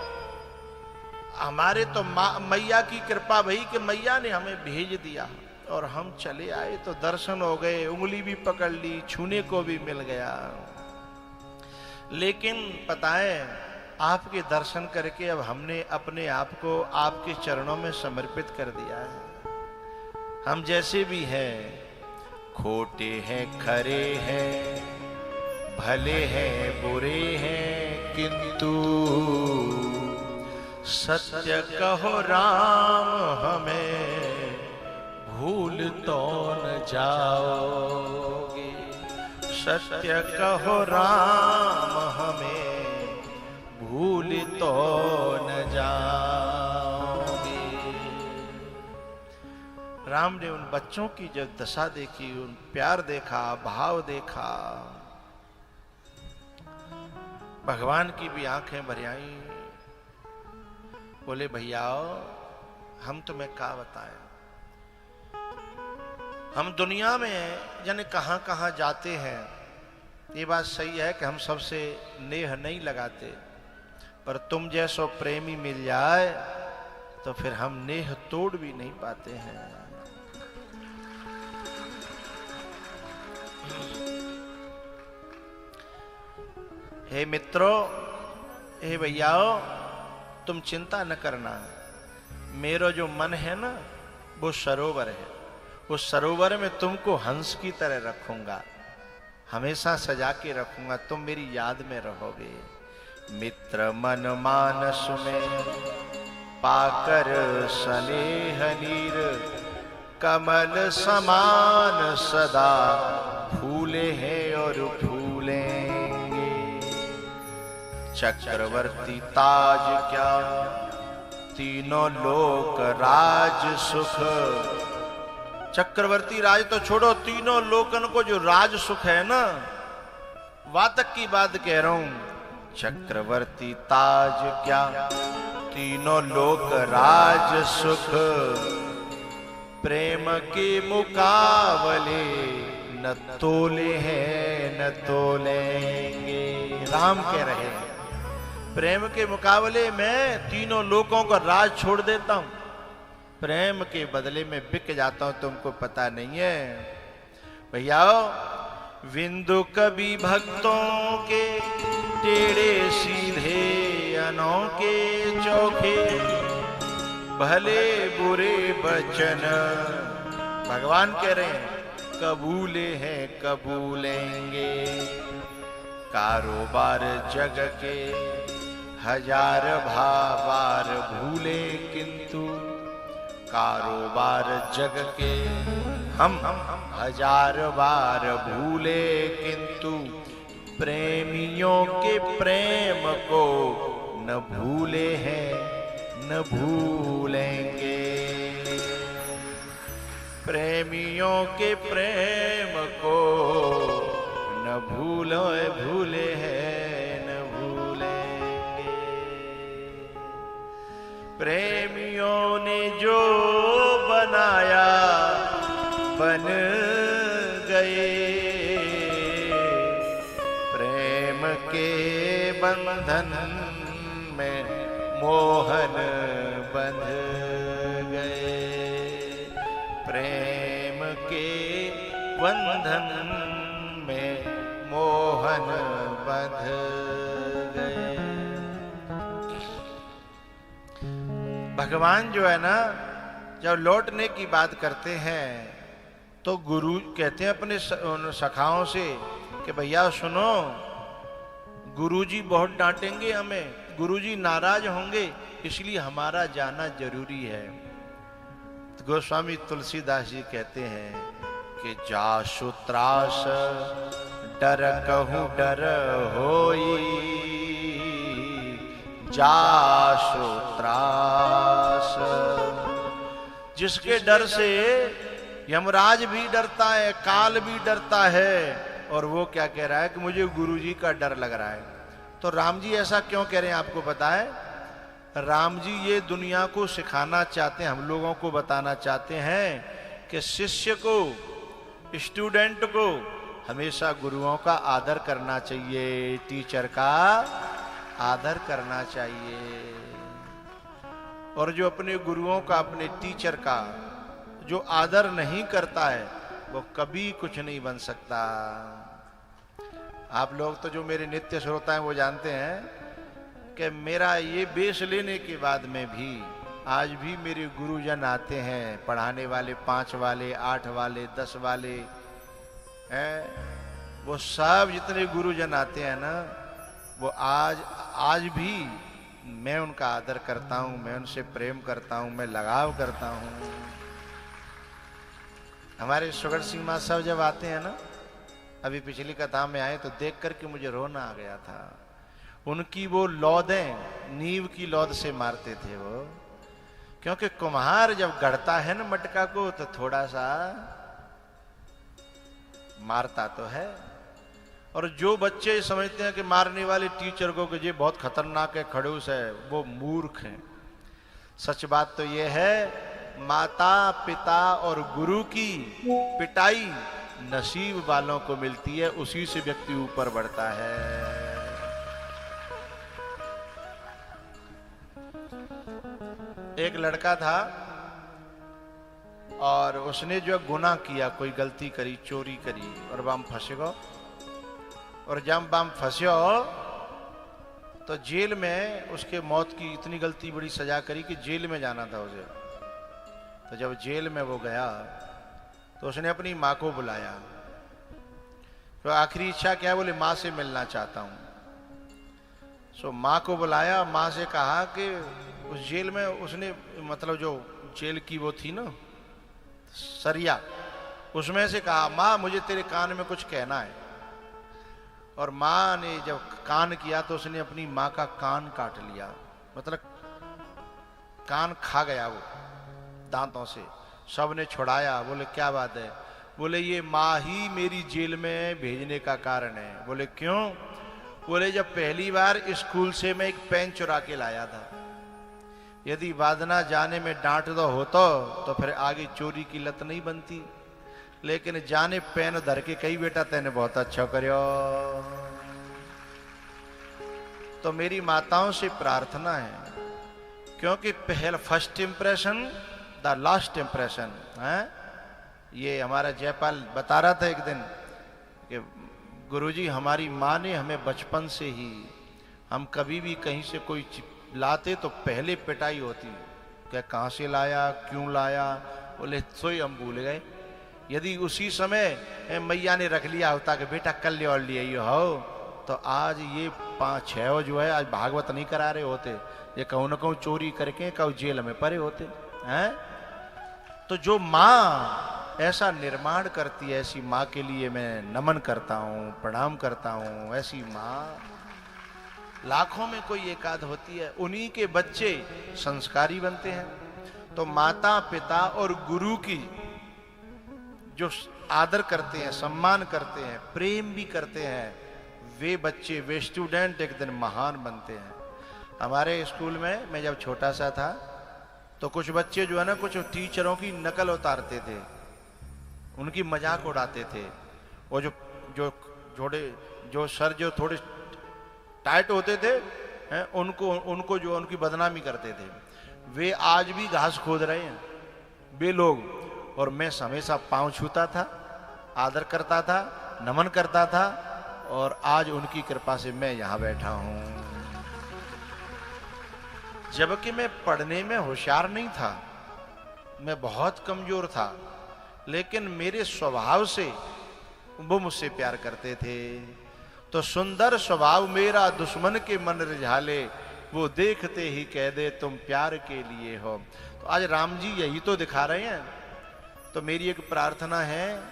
हमारे तो मैया की कृपा भई कि मैया ने हमें भेज दिया और हम चले आए तो दर्शन हो गए, उंगली भी पकड़ ली, छूने को भी मिल गया। लेकिन पता है, आपके दर्शन करके अब हमने अपने आप को आपके चरणों में समर्पित कर दिया है। हम जैसे भी हैं, खोटे हैं खरे हैं, भले हैं बुरे हैं, किंतु सत्य कहो राम हमें भूल तो न जाओगे। सत्य कहो राम हमें भूल तो न जाओगे। राम ने उन बच्चों की जब दशा देखी, उन प्यार देखा, भाव देखा, भगवान की भी आंखें भर आईं। बोले भैया हम तुम्हें क्या बताएं, हम दुनिया में जाने कहां कहां जाते हैं। ये बात सही है कि हम सबसे नेह नहीं लगाते, पर तुम जैसो प्रेमी मिल जाए तो फिर हम नेह तोड़ भी नहीं पाते हैं। हे मित्रों, हे भैयाओ, तुम चिंता न करना। मेरा जो मन है ना वो सरोवर है, उस सरोवर में तुमको हंस की तरह रखूंगा, हमेशा सजा के रखूंगा, तुम मेरी याद में रहोगे। मित्र मन मानस में पाकर स्नेह नीर, कमल समान सदा फूले हैं और फूलेंगे। चक्रवर्ती ताज क्या तीनों लोक राज सुख। चक्रवर्ती राज तो छोड़ो, तीनों लोकन को जो राज सुख है ना, वातक की बात कह रहा हूं। चक्रवर्ती ताज क्या तीनों लोक राज सुख, प्रेम के मुकाबले न तोले हैं न तोलेंगे। राम कह रहे हैं, प्रेम के मुकाबले में तीनों लोगों का राज छोड़ देता हूं, प्रेम के बदले में बिक जाता हूं, तुमको पता नहीं है। भैया विंदु कवि भक्तों के टेढ़े सीधे अनोखे चोखे, भले बुरे वचन भगवान कह रहे हैं कबूले हैं कबूलेंगे। कारोबार जग के हजार भावार भूले, किंतु कारोबार जग के हम हजार बार भूले, किंतु प्रेमियों के प्रेम को न भूले हैं न भूलेंगे। प्रेमियों के प्रेम को न भूलो भूले हैं न भूलेंगे। प्रेमियों ने जो बनाया बन गए, प्रेम के बंधन में मोहन बंध गए। प्रेम के बंधन में मोहन बंध गए। भगवान जो है ना, जब लौटने की बात करते हैं तो गुरु कहते हैं अपने सखाओं से कि भैया सुनो, गुरुजी बहुत डांटेंगे हमें, गुरुजी नाराज होंगे, इसलिए हमारा जाना जरूरी है। तो गोस्वामी तुलसीदास जी कहते हैं कि जासु त्रास डर कहूँ डर होई, जासु त्रास। जिसके डर से यमराज भी डरता है, काल भी डरता है, और वो क्या कह रहा है कि मुझे गुरुजी का डर लग रहा है। तो राम जी ऐसा क्यों कह रहे हैं आपको पता है? राम जी ये दुनिया को सिखाना चाहते हैं, हम लोगों को बताना चाहते हैं कि शिष्य को, स्टूडेंट को हमेशा गुरुओं का आदर करना चाहिए, टीचर का आदर करना चाहिए। और जो अपने गुरुओं का, अपने टीचर का जो आदर नहीं करता है वो कभी कुछ नहीं बन सकता। आप लोग तो जो मेरे नित्य श्रोता हैं वो जानते हैं कि मेरा ये बेस लेने के बाद में भी आज भी मेरे गुरुजन आते हैं, पढ़ाने वाले 5 वाले, 8 वाले, 10 वाले हैं, वो सब जितने गुरुजन आते हैं ना, वो आज भी मैं उनका आदर करता हूं, मैं उनसे प्रेम करता हूं, मैं लगाव करता हूं। हमारे सुगर सिंह माँ साहब जब आते हैं ना, अभी पिछली कथा में आए तो देख करके मुझे रोना आ गया था। उनकी वो लौदें नींव की लौद से मारते थे वो, क्योंकि कुम्हार जब गढ़ता है ना मटका को तो थोड़ा सा मारता तो है। और जो बच्चे समझते हैं कि मारने वाले टीचर को कि ये बहुत खतरनाक है, खड़ूस है, वो मूर्ख हैं। सच बात तो ये है, माता पिता और गुरु की पिटाई नसीब वालों को मिलती है, उसी से व्यक्ति ऊपर बढ़ता है। एक लड़का था और उसने जो गुनाह किया, कोई गलती करी, चोरी करी, और बाम फंसे गो। और जब बाम फंस्यो तो जेल में उसके मौत की इतनी गलती बड़ी सजा करी कि जेल में जाना था उसे। तो जब जेल में वो गया तो उसने अपनी माँ को बुलाया। तो आखिरी इच्छा क्या है? बोले माँ से मिलना चाहता हूं। सो माँ को बुलाया, माँ से कहा कि उस जेल में उसने, मतलब जो जेल की वो थी ना सरिया, उसमें से कहा माँ मुझे तेरे कान में कुछ कहना है। और माँ ने जब कान किया तो उसने अपनी माँ का कान काट लिया, मतलब कान खा गया वो दांतों से। सब ने छुड़ाया, बोले क्या बात है? बोले ये माँ ही मेरी जेल में भेजने का कारण है। बोले क्यों? बोले जब पहली बार स्कूल से मैं एक पेन चुरा के लाया था, यदि वादना जाने में डांट दो होतो तो फिर आगे चोरी की लत नहीं बनती, लेकिन जाने पेन धर के कई बेटा तेने बहुत अच्छा करियो। तो मेरी माताओं से प्रार्थना है, क्योंकि पहला first impression the last impression है। ये हमारा जयपाल बता रहा था एक दिन कि गुरुजी हमारी माँ ने हमें बचपन से ही, हम कभी भी कहीं से कोई लाते तो पहले पिटाई होती, क्या कहाँ से लाया, क्यों लाया? बोले सोई हम भूल गए। यदि उसी समय मैया ने रख लिया होता कि बेटा कल ले और लिए हो, तो आज ये 5-6 जो है आज भागवत नहीं करा रहे होते, ये कहूँ न कहूँ चोरी करके कहूँ जेल में पड़े होते हैं। तो जो माँ ऐसा निर्माण करती है, ऐसी माँ के लिए मैं नमन करता हूँ, प्रणाम करता हूँ। ऐसी माँ लाखों में कोई एकाध होती है, उन्हीं के बच्चे संस्कारी बनते हैं। तो माता पिता और गुरु की जो आदर करते हैं, सम्मान करते हैं, प्रेम भी करते हैं, वे बच्चे, वे स्टूडेंट एक दिन महान बनते हैं। हमारे स्कूल में मैं जब छोटा सा था तो कुछ बच्चे जो है ना, कुछ टीचरों की नकल उतारते थे, उनकी मजाक उड़ाते थे। वो जो सर जो थोड़े टाइट होते थे हैं, उनको जो उनकी बदनामी करते थे। वे आज भी घास खोद रहे हैं वे लोग, और मैं हमेशा पांव छूता था, आदर करता था, नमन करता था, और आज उनकी कृपा से मैं यहां बैठा हूं। जबकि मैं पढ़ने में होशियार नहीं था, मैं बहुत कमजोर था, लेकिन मेरे स्वभाव से वो मुझसे प्यार करते थे। तो सुंदर स्वभाव मेरा दुश्मन के मन रिझाले, वो देखते ही कह दे तुम प्यार के लिए हो। तो आज राम जी यही तो दिखा रहे हैं। तो मेरी एक प्रार्थना है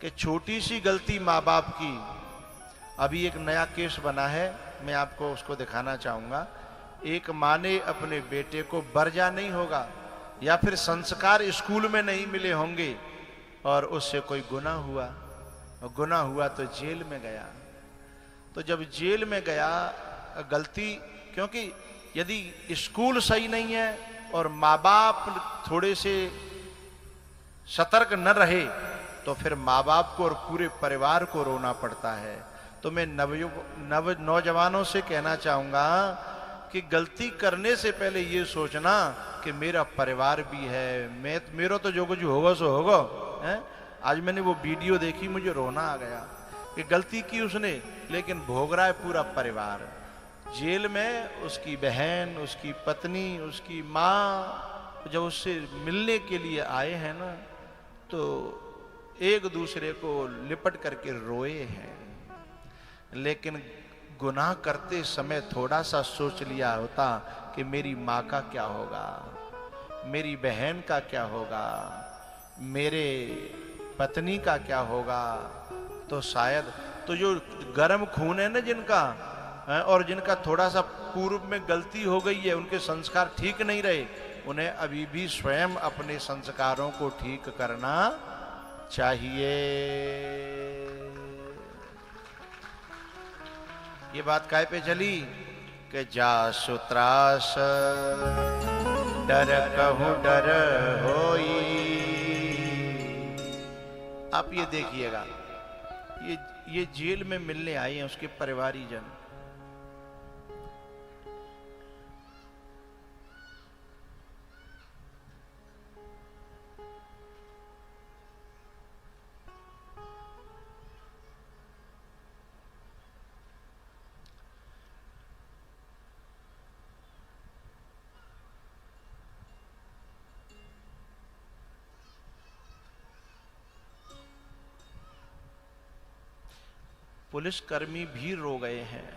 कि छोटी सी गलती माँ बाप की, अभी एक नया केस बना है, मैं आपको उसको दिखाना चाहूंगा। एक माँ ने अपने बेटे को बरजा नहीं होगा या फिर संस्कार स्कूल में नहीं मिले होंगे और उससे कोई गुनाह हुआ, और गुनाह हुआ तो जेल में गया। तो जब जेल में गया, गलती, क्योंकि यदि स्कूल सही नहीं है और माँ बाप थोड़े से सतर्क न रहे तो फिर माँ बाप को और पूरे परिवार को रोना पड़ता है। तो मैं नौजवानों से कहना चाहूंगा कि गलती करने से पहले ये सोचना कि मेरा परिवार भी है, मेरा तो जो कुछ होगा सो होगा है। आज मैंने वो वीडियो देखी, मुझे रोना आ गया कि गलती की उसने, लेकिन भोग रहा है पूरा परिवार। जेल में उसकी बहन, उसकी पत्नी, उसकी माँ जब उससे मिलने के लिए आए हैं ना, तो एक दूसरे को लिपट करके रोए हैं। लेकिन गुनाह करते समय थोड़ा सा सोच लिया होता कि मेरी माँ का क्या होगा, मेरी बहन का क्या होगा, मेरे पत्नी का क्या होगा, तो शायद, तो जो गर्म खून है ना जिनका, और जिनका थोड़ा सा पूर्व में गलती हो गई है, उनके संस्कार ठीक नहीं रहे, उन्हें अभी भी स्वयं अपने संस्कारों को ठीक करना चाहिए। ये बात काय पे चली कि जासु त्रास डर कहूं डर होई। आप ये देखिएगा, ये जेल में मिलने आए हैं उसके परिवारीजन। पुलिसकर्मी भी रो गए हैं।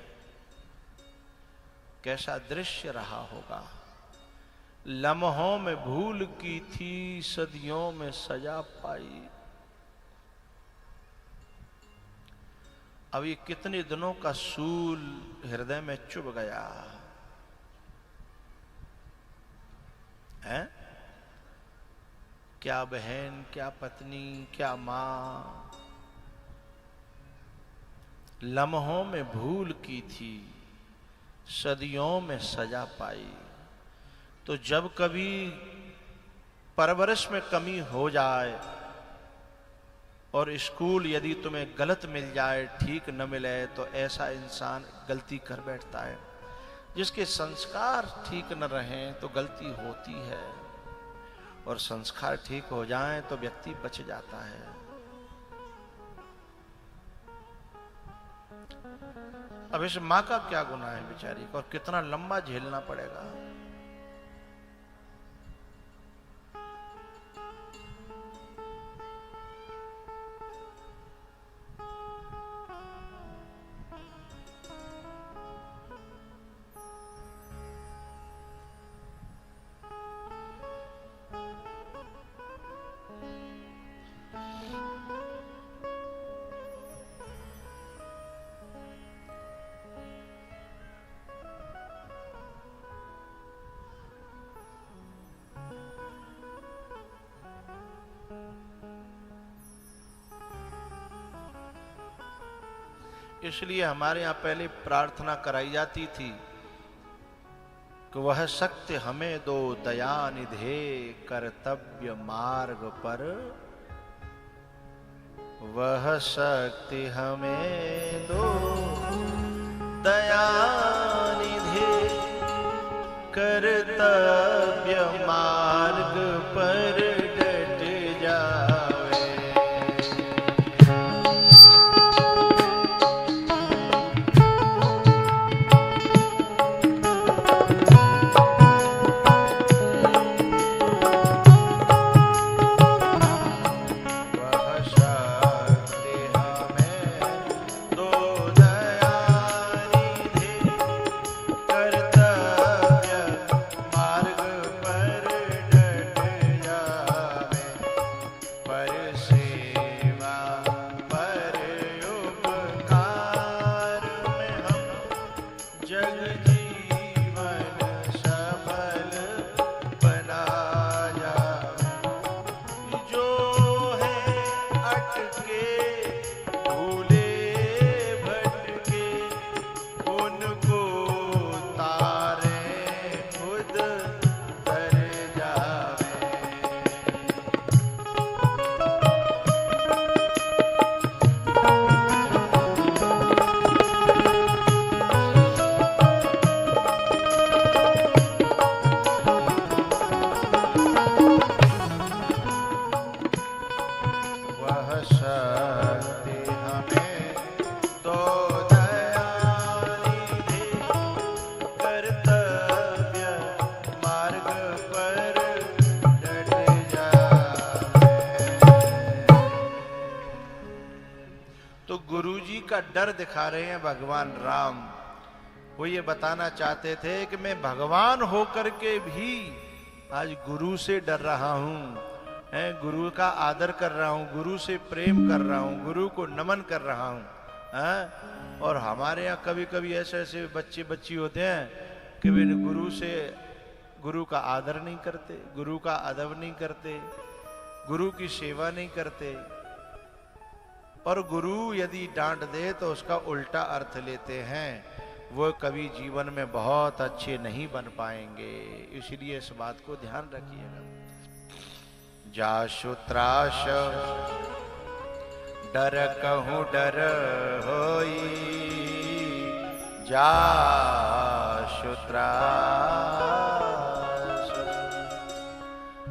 कैसा दृश्य रहा होगा। लम्हों में भूल की थी, सदियों में सजा पाई। अब ये कितने दिनों का सूल हृदय में चुभ गया है। क्या बहन, क्या पत्नी, क्या मां, लम्हों में भूल की थी, सदियों में सजा पाई। तो जब कभी परवरिश में कमी हो जाए और स्कूल यदि तुम्हें गलत मिल जाए, ठीक न मिले, तो ऐसा इंसान गलती कर बैठता है। जिसके संस्कार ठीक न रहें तो गलती होती है, और संस्कार ठीक हो जाएं तो व्यक्ति बच जाता है। अब इस माँ का क्या गुनाह है बेचारी को, और कितना लंबा झेलना पड़ेगा। इसलिए हमारे यहाँ पहले प्रार्थना कराई जाती थी कि वह शक्ति हमें दो दया निधे कर्तव्य मार्ग पर, वह शक्ति हमें दो दया निधे कर्तव्य मार्ग पर डट जावे। कर्तव्य मार्ग पर डट का डर दिखा रहे हैं भगवान राम। वो ये बताना चाहते थे कि मैं भगवान होकर के भी आज गुरु से डर रहा हूं, गुरु का आदर कर रहा हूं, गुरु से प्रेम कर रहा हूं, गुरु को नमन कर रहा हूं। और हमारे यहाँ कभी कभी ऐसे ऐसे बच्चे बच्ची होते हैं कि वे गुरु का आदर नहीं करते, गुरु का अदब नहीं करते, गुरु की सेवा नहीं करते। और गुरु यदि डांट दे तो उसका उल्टा अर्थ लेते हैं, वो कभी जीवन में बहुत अच्छे नहीं बन पाएंगे। इसलिए इस बात को ध्यान रखिएगा। जासु त्रास डर कहूँ डर होई, जासु त्रास